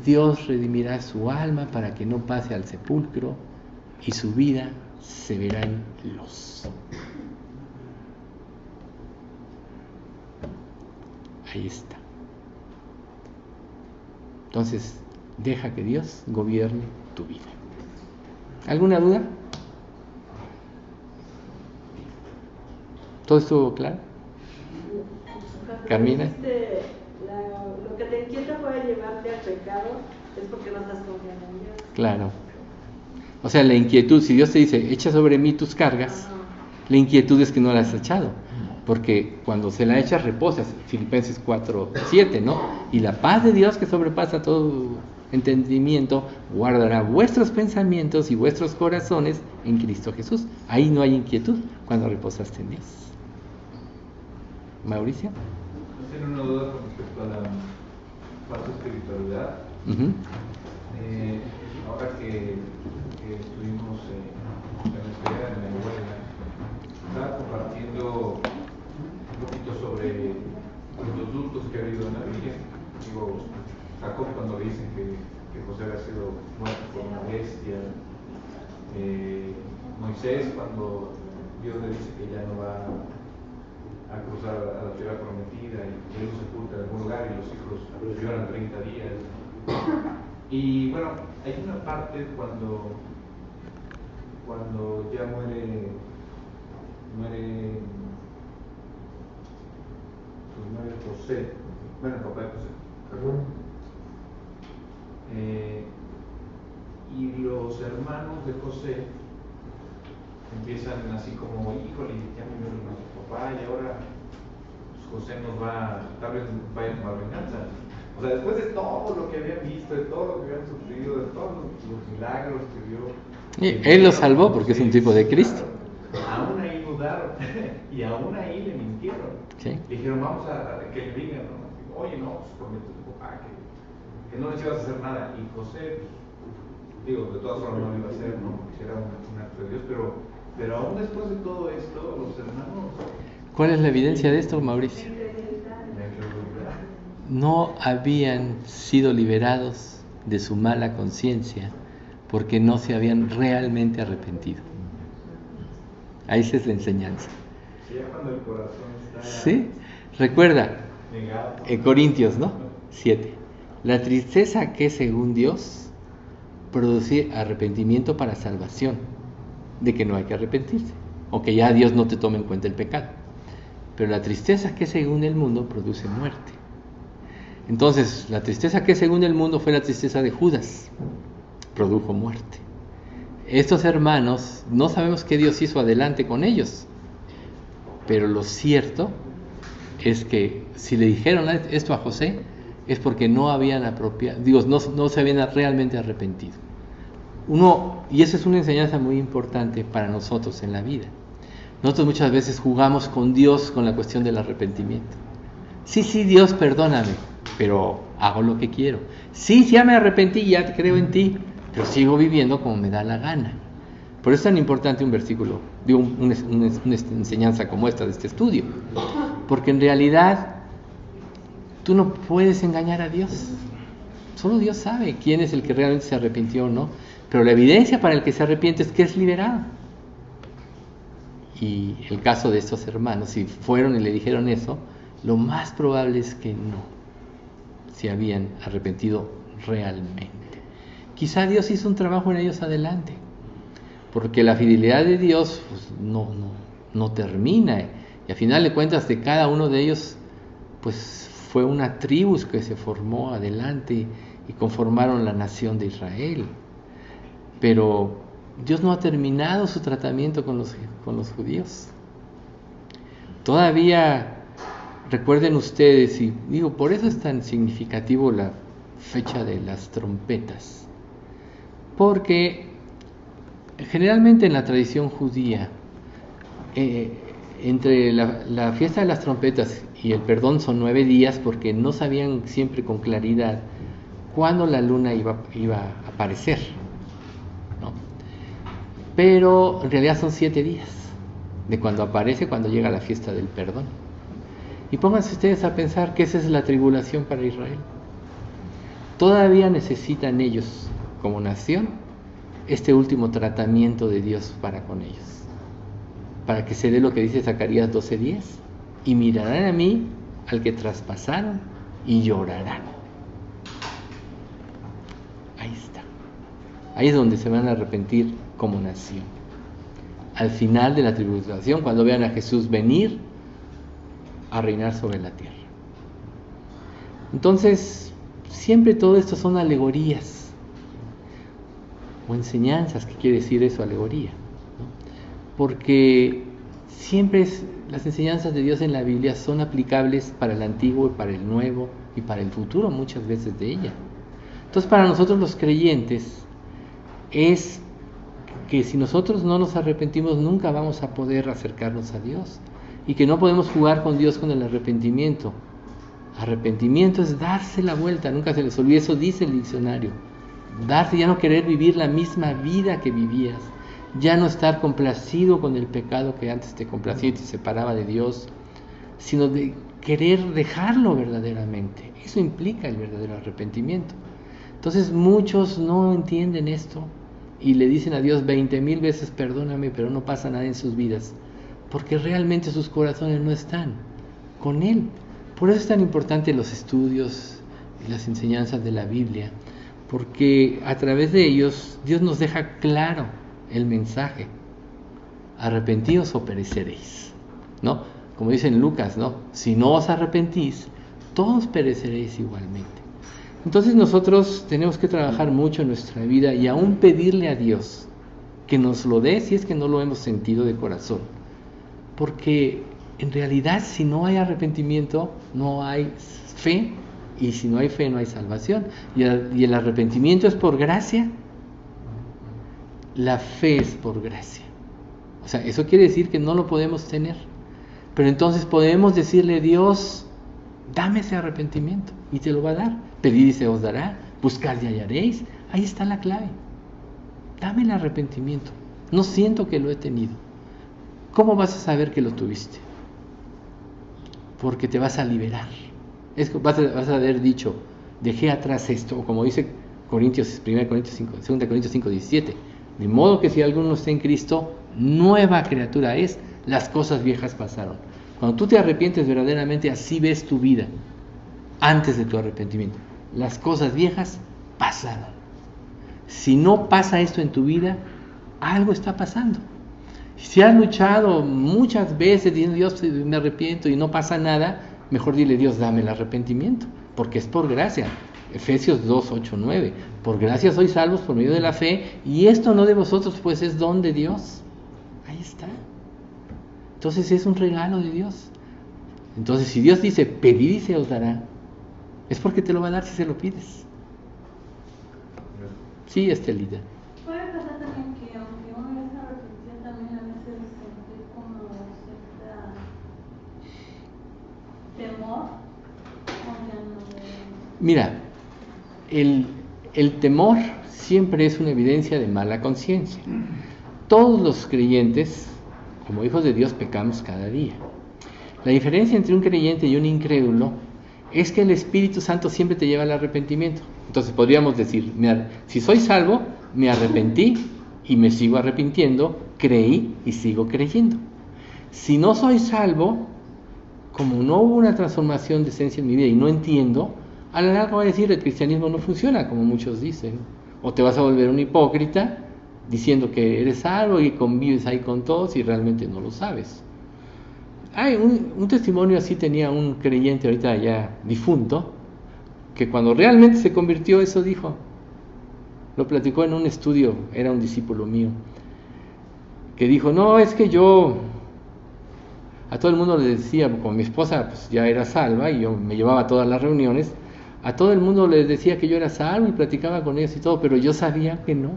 Dios redimirá su alma para que no pase al sepulcro, y su vida se verá en luz. Ahí está. Entonces, deja que Dios gobierne tu vida. ¿Alguna duda? ¿Todo estuvo claro? Carmina. Lo que te inquieta puede llevarte al pecado, es porque no estás confiando en Dios. Claro. O sea, la inquietud, si Dios te dice: echa sobre mí tus cargas, la inquietud es que no las has echado. Porque cuando se la echas, reposas. Filipenses 4:7, ¿no? Y la paz de Dios, que sobrepasa todo entendimiento, guardará vuestros pensamientos y vuestros corazones en Cristo Jesús. Ahí no hay inquietud cuando reposaste en Dios. Mauricio. Tengo una duda con respecto a la falsa espiritualidad. Ahora que estuvimos en la escuela, en la escuela, estaba compartiendo un poquito sobre los dutos que ha habido en la Biblia. Digo, Jacob, cuando le dicen que José había sido muerto por una bestia, Moisés, cuando Dios le dice que ya no va a cruzar a la tierra prometida y él lo sepulta en algún lugar y los hijos lloran 30 días. Y bueno, hay una parte cuando ya muere José, bueno, el papá de José, y los hermanos de José empiezan así como: híjole, ya murió nuestro papá y ahora José tal vez vaya a tomar venganza. O sea, después de todo lo que habían visto, de todo lo que habían sufrido, de todos los milagros que vio. Él lo salvó porque es un tipo de Cristo. Aún ahí dudaron y aún ahí le mintieron. ¿Sí? Dijeron, vamos a que le digan, ¿no? Oye, no, pues promete a tu papá que no les ibas a hacer nada. Y José, de todas formas no lo iba a hacer, ¿no? Porque era un acto de Dios, pero aún después de todo esto, los hermanos... ¿Cuál es la evidencia de esto, Mauricio? No habían sido liberados de su mala conciencia porque no se habían realmente arrepentido. Ahí esa es la enseñanza. Ya cuando el corazón está... ¿Sí? Recuerda, negado. en Corintios, ¿no? 7. La tristeza que según Dios produce arrepentimiento para salvación, de que no hay que arrepentirse, o que ya Dios no te tome en cuenta el pecado. Pero la tristeza que según el mundo produce muerte. Entonces, la tristeza que según el mundo fue la tristeza de Judas, produjo muerte. Estos hermanos, no sabemos qué Dios hizo adelante con ellos, pero lo cierto es que si le dijeron esto a José, es porque no habían no se habían realmente arrepentido. Y esa es una enseñanza muy importante para nosotros en la vida. Nosotros muchas veces jugamos con Dios con la cuestión del arrepentimiento. Sí, Dios, perdóname, pero hago lo que quiero. Sí, ya me arrepentí, ya creo en ti, pero sigo viviendo como me da la gana. Por eso es tan importante un versículo, una enseñanza como esta de este estudio. Porque en realidad tú no puedes engañar a Dios. Solo Dios sabe quién es el que realmente se arrepintió o no. Pero la evidencia para el que se arrepiente es que es liberado. Y el caso de estos hermanos, si fueron y le dijeron eso, lo más probable es que no se habían arrepentido realmente. Quizá Dios hizo un trabajo en ellos adelante, porque la fidelidad de Dios pues, no termina. Y a final de cuentas de cada uno de ellos pues fue una tribu que se formó adelante y conformaron la nación de Israel. Pero Dios no ha terminado su tratamiento con los judíos. Todavía recuerden ustedes, y digo, por eso es tan significativo la fecha de las trompetas, porque generalmente en la tradición judía, entre la fiesta de las trompetas y el perdón son 9 días, porque no sabían siempre con claridad cuándo la luna iba a aparecer, ¿no? Pero en realidad son 7 días, de cuando aparece, cuando llega la fiesta del perdón. Y pónganse ustedes a pensar que esa es la tribulación para Israel. Todavía necesitan ellos, como nación, este último tratamiento de Dios para con ellos, para que se dé lo que dice Zacarías 12:10, y mirarán a mí al que traspasaron y llorarán. Ahí está. Ahí es donde se van a arrepentir como nación. Al final de la tribulación, cuando vean a Jesús venir a reinar sobre la tierra. Entonces, siempre todo esto son alegorías o enseñanzas. ¿Qué quiere decir eso, alegoría? ¿No? Porque siempre las enseñanzas de Dios en la Biblia son aplicables para el antiguo y para el nuevo y para el futuro, muchas veces de ella. Entonces, para nosotros los creyentes es que si nosotros no nos arrepentimos, nunca vamos a poder acercarnos a Dios, y que no podemos jugar con Dios con el arrepentimiento. Arrepentimiento es darse la vuelta, nunca se les olvide, eso dice el diccionario. Darse, ya no querer vivir la misma vida que vivías, ya no estar complacido con el pecado que antes te complacía y te separaba de Dios, sino de querer dejarlo verdaderamente. Eso implica el verdadero arrepentimiento. Entonces muchos no entienden esto y le dicen a Dios 20,000 veces perdóname, pero no pasa nada en sus vidas, porque realmente sus corazones no están con Él. Por eso es tan importante los estudios y las enseñanzas de la Biblia, porque a través de ellos Dios nos deja claro el mensaje: arrepentíos o pereceréis, ¿no? Como dice en Lucas, ¿no? Si no os arrepentís, todos pereceréis igualmente. Entonces nosotros tenemos que trabajar mucho en nuestra vida y aún pedirle a Dios que nos lo dé si es que no lo hemos sentido de corazón, porque en realidad, si no hay arrepentimiento, no hay fe, y si no hay fe, no hay salvación. Y el arrepentimiento es por gracia, la fe es por gracia. O sea, eso quiere decir que no lo podemos tener. Pero entonces podemos decirle: Dios, dame ese arrepentimiento, y te lo va a dar. Pedid y se os dará, buscad y hallaréis. Ahí está la clave. Dame el arrepentimiento. No siento que lo he tenido. ¿Cómo vas a saber que lo tuviste? Porque te vas a liberar. Vas a haber dicho: dejé atrás esto, o como dice 1 Corintios 5, 2 Corintios 5, 17, de modo que si alguno está en Cristo, nueva criatura es, las cosas viejas pasaron. Cuando tú te arrepientes verdaderamente, así ves tu vida antes de tu arrepentimiento. Las cosas viejas pasaron. Si no pasa esto en tu vida, algo está pasando. Si has luchado muchas veces diciendo: Dios, me arrepiento, y no pasa nada, mejor dile: Dios, dame el arrepentimiento, porque es por gracia. Efesios 2, 8, 9. Por gracia sois salvos por medio de la fe, y esto no de vosotros, pues es don de Dios. Ahí está. Entonces es un regalo de Dios. Entonces, si Dios dice: pedid y se os dará, es porque te lo va a dar si se lo pides. Sí, Estelita. Puede pasar también que aunque uno ya se arrepintió, también a veces sentir como cierta temor, Mira, el temor siempre es una evidencia de mala conciencia. Todos los creyentes, como hijos de Dios, pecamos cada día. La diferencia entre un creyente y un incrédulo es que el Espíritu Santo siempre te lleva al arrepentimiento. Entonces podríamos decir: si soy salvo, me arrepentí y me sigo arrepintiendo, creí y sigo creyendo. Si no soy salvo, como no hubo una transformación de esencia en mi vida y no entiendo, a la larga voy a decir: el cristianismo no funciona, como muchos dicen. O te vas a volver un hipócrita diciendo que eres salvo y convives ahí con todos y realmente no lo sabes. Hay un testimonio así tenía un creyente ahorita ya difunto, que cuando realmente se convirtió, eso dijo. Lo platicó en un estudio, era un discípulo mío, que dijo: no, es que yo a todo el mundo le decía, como mi esposa pues ya era salva y yo me llevaba a todas las reuniones, a todo el mundo les decía que yo era salvo y platicaba con ellos y todo, pero yo sabía que no.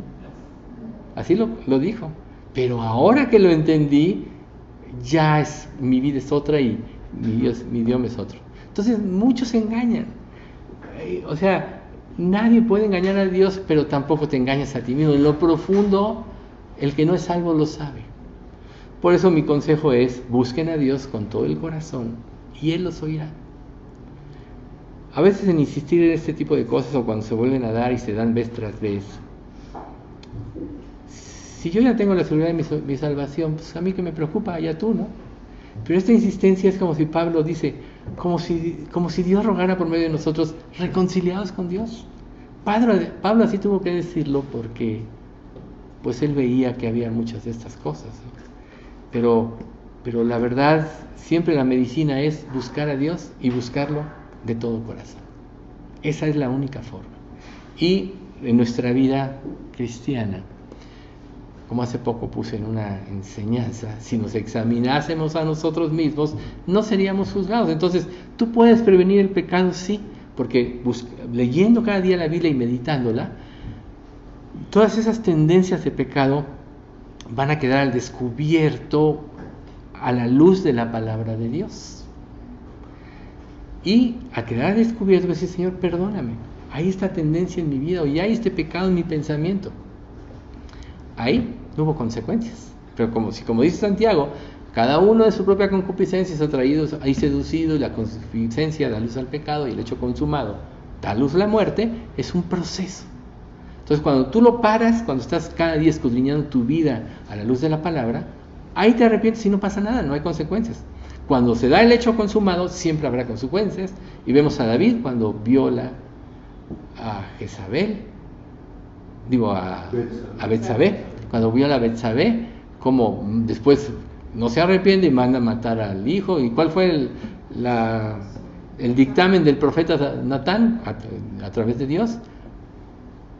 Así lo dijo. Pero ahora que lo entendí, ya mi vida es otra y mi Dios es otro. Entonces muchos se engañan. O sea, nadie puede engañar a Dios, pero tampoco te engañas a ti mismo. En lo profundo, el que no es salvo lo sabe. Por eso mi consejo es: busquen a Dios con todo el corazón y Él los oirá. A veces en insistir en este tipo de cosas, o cuando se vuelven a dar y se dan vez tras vez, si yo ya tengo la seguridad de mi salvación, pues a mí que me preocupa, ya tú, ¿no? Pero esta insistencia es como si Pablo dice, como si Dios rogara por medio de nosotros: reconciliados con Dios. Pablo así tuvo que decirlo porque pues él veía que había muchas de estas cosas, ¿no? Pero la verdad, siempre la medicina es buscar a Dios y buscarlo de todo corazón. Esa es la única forma. Y en nuestra vida cristiana, como hace poco puse en una enseñanza, si nos examinásemos a nosotros mismos, no seríamos juzgados. Entonces, tú puedes prevenir el pecado, sí, porque leyendo cada día la Biblia y meditándola, todas esas tendencias de pecado van a quedar al descubierto a la luz de la palabra de Dios. Y a quedar al descubierto, decir: Señor, perdóname, hay esta tendencia en mi vida, o ya hay este pecado en mi pensamiento. Ahí no hubo consecuencias. Pero como dice Santiago, cada uno de su propia concupiscencia es atraído y seducido, y la concupiscencia da luz al pecado, y el hecho consumado da luz a la muerte. Es un proceso. Entonces, cuando tú lo paras, cuando estás cada día escudriñando tu vida a la luz de la palabra, ahí te arrepientes y no pasa nada, no hay consecuencias. Cuando se da el hecho consumado, siempre habrá consecuencias. Y vemos a David cuando viola a Jezabel, a Betsabé, cuando viola a Betsabé, como después no se arrepiente y manda a matar al hijo. ¿Y cuál fue el dictamen del profeta Natán a través de Dios?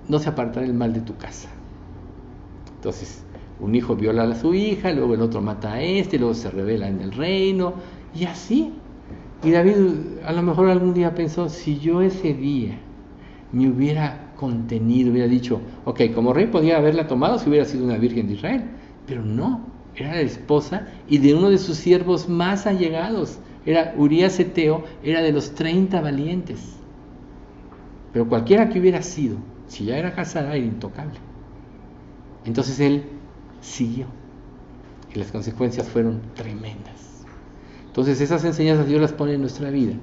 No se apartará el mal de tu casa. Entonces, un hijo viola a su hija, luego el otro mata a este, luego se rebela en el reino, y así. Y David a lo mejor algún día pensó, si yo ese día me hubiera contenido, hubiera dicho, ok, como rey podía haberla tomado si hubiera sido una virgen de Israel, pero no, era la esposa y de uno de sus siervos más allegados, era Urías Eteo, era de los 30 valientes. Pero cualquiera que hubiera sido, si ya era casada, era intocable. Entonces él siguió y las consecuencias fueron tremendas. Entonces esas enseñanzas Dios las pone en nuestra vida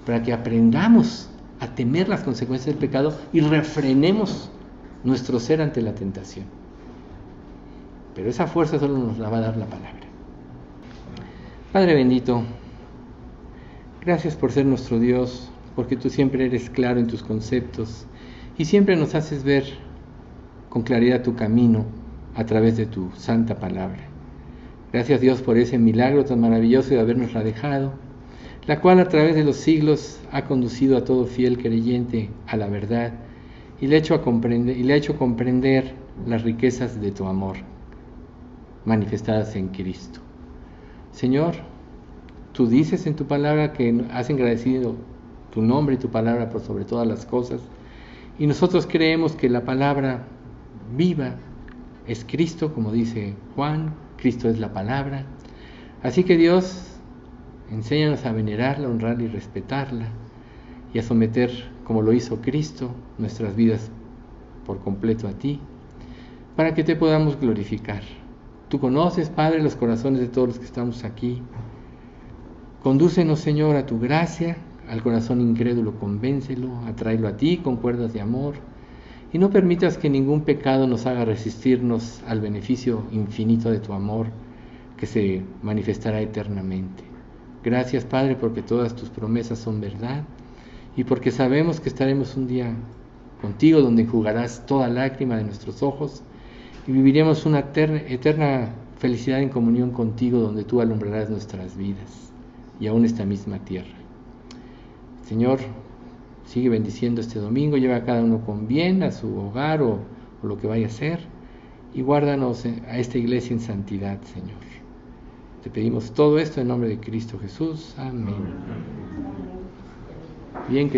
para que aprendamos a temer las consecuencias del pecado y refrenemos nuestro ser ante la tentación. Pero esa fuerza solo nos la va a dar la palabra. Padre bendito, gracias por ser nuestro Dios, porque tú siempre eres claro en tus conceptos y siempre nos haces ver con claridad tu camino a través de tu santa palabra. Gracias Dios por ese milagro tan maravilloso de habernosla dejado, la cual a través de los siglos ha conducido a todo fiel creyente a la verdad y le ha hecho comprender las riquezas de tu amor manifestadas en Cristo. Señor, tú dices en tu palabra que has engrandecido tu nombre y tu palabra por sobre todas las cosas, y nosotros creemos que la palabra viva es Cristo, como dice Juan, Cristo es la palabra. Así que Dios, enséñanos a venerarla, honrarla y respetarla, y a someter, como lo hizo Cristo, nuestras vidas por completo a ti, para que te podamos glorificar. Tú conoces, Padre, los corazones de todos los que estamos aquí. Condúcenos, Señor, a tu gracia. Al corazón incrédulo convéncelo, atráelo a ti con cuerdas de amor, y no permitas que ningún pecado nos haga resistirnos al beneficio infinito de tu amor que se manifestará eternamente. Gracias, Padre, porque todas tus promesas son verdad y porque sabemos que estaremos un día contigo donde enjugarás toda lágrima de nuestros ojos y viviremos una eterna felicidad en comunión contigo, donde tú alumbrarás nuestras vidas y aún esta misma tierra. Señor, sigue bendiciendo este domingo, lleva a cada uno con bien a su hogar o lo que vaya a hacer, y guárdanos a esta iglesia en santidad, Señor. Te pedimos todo esto en nombre de Cristo Jesús. Amén. Bien,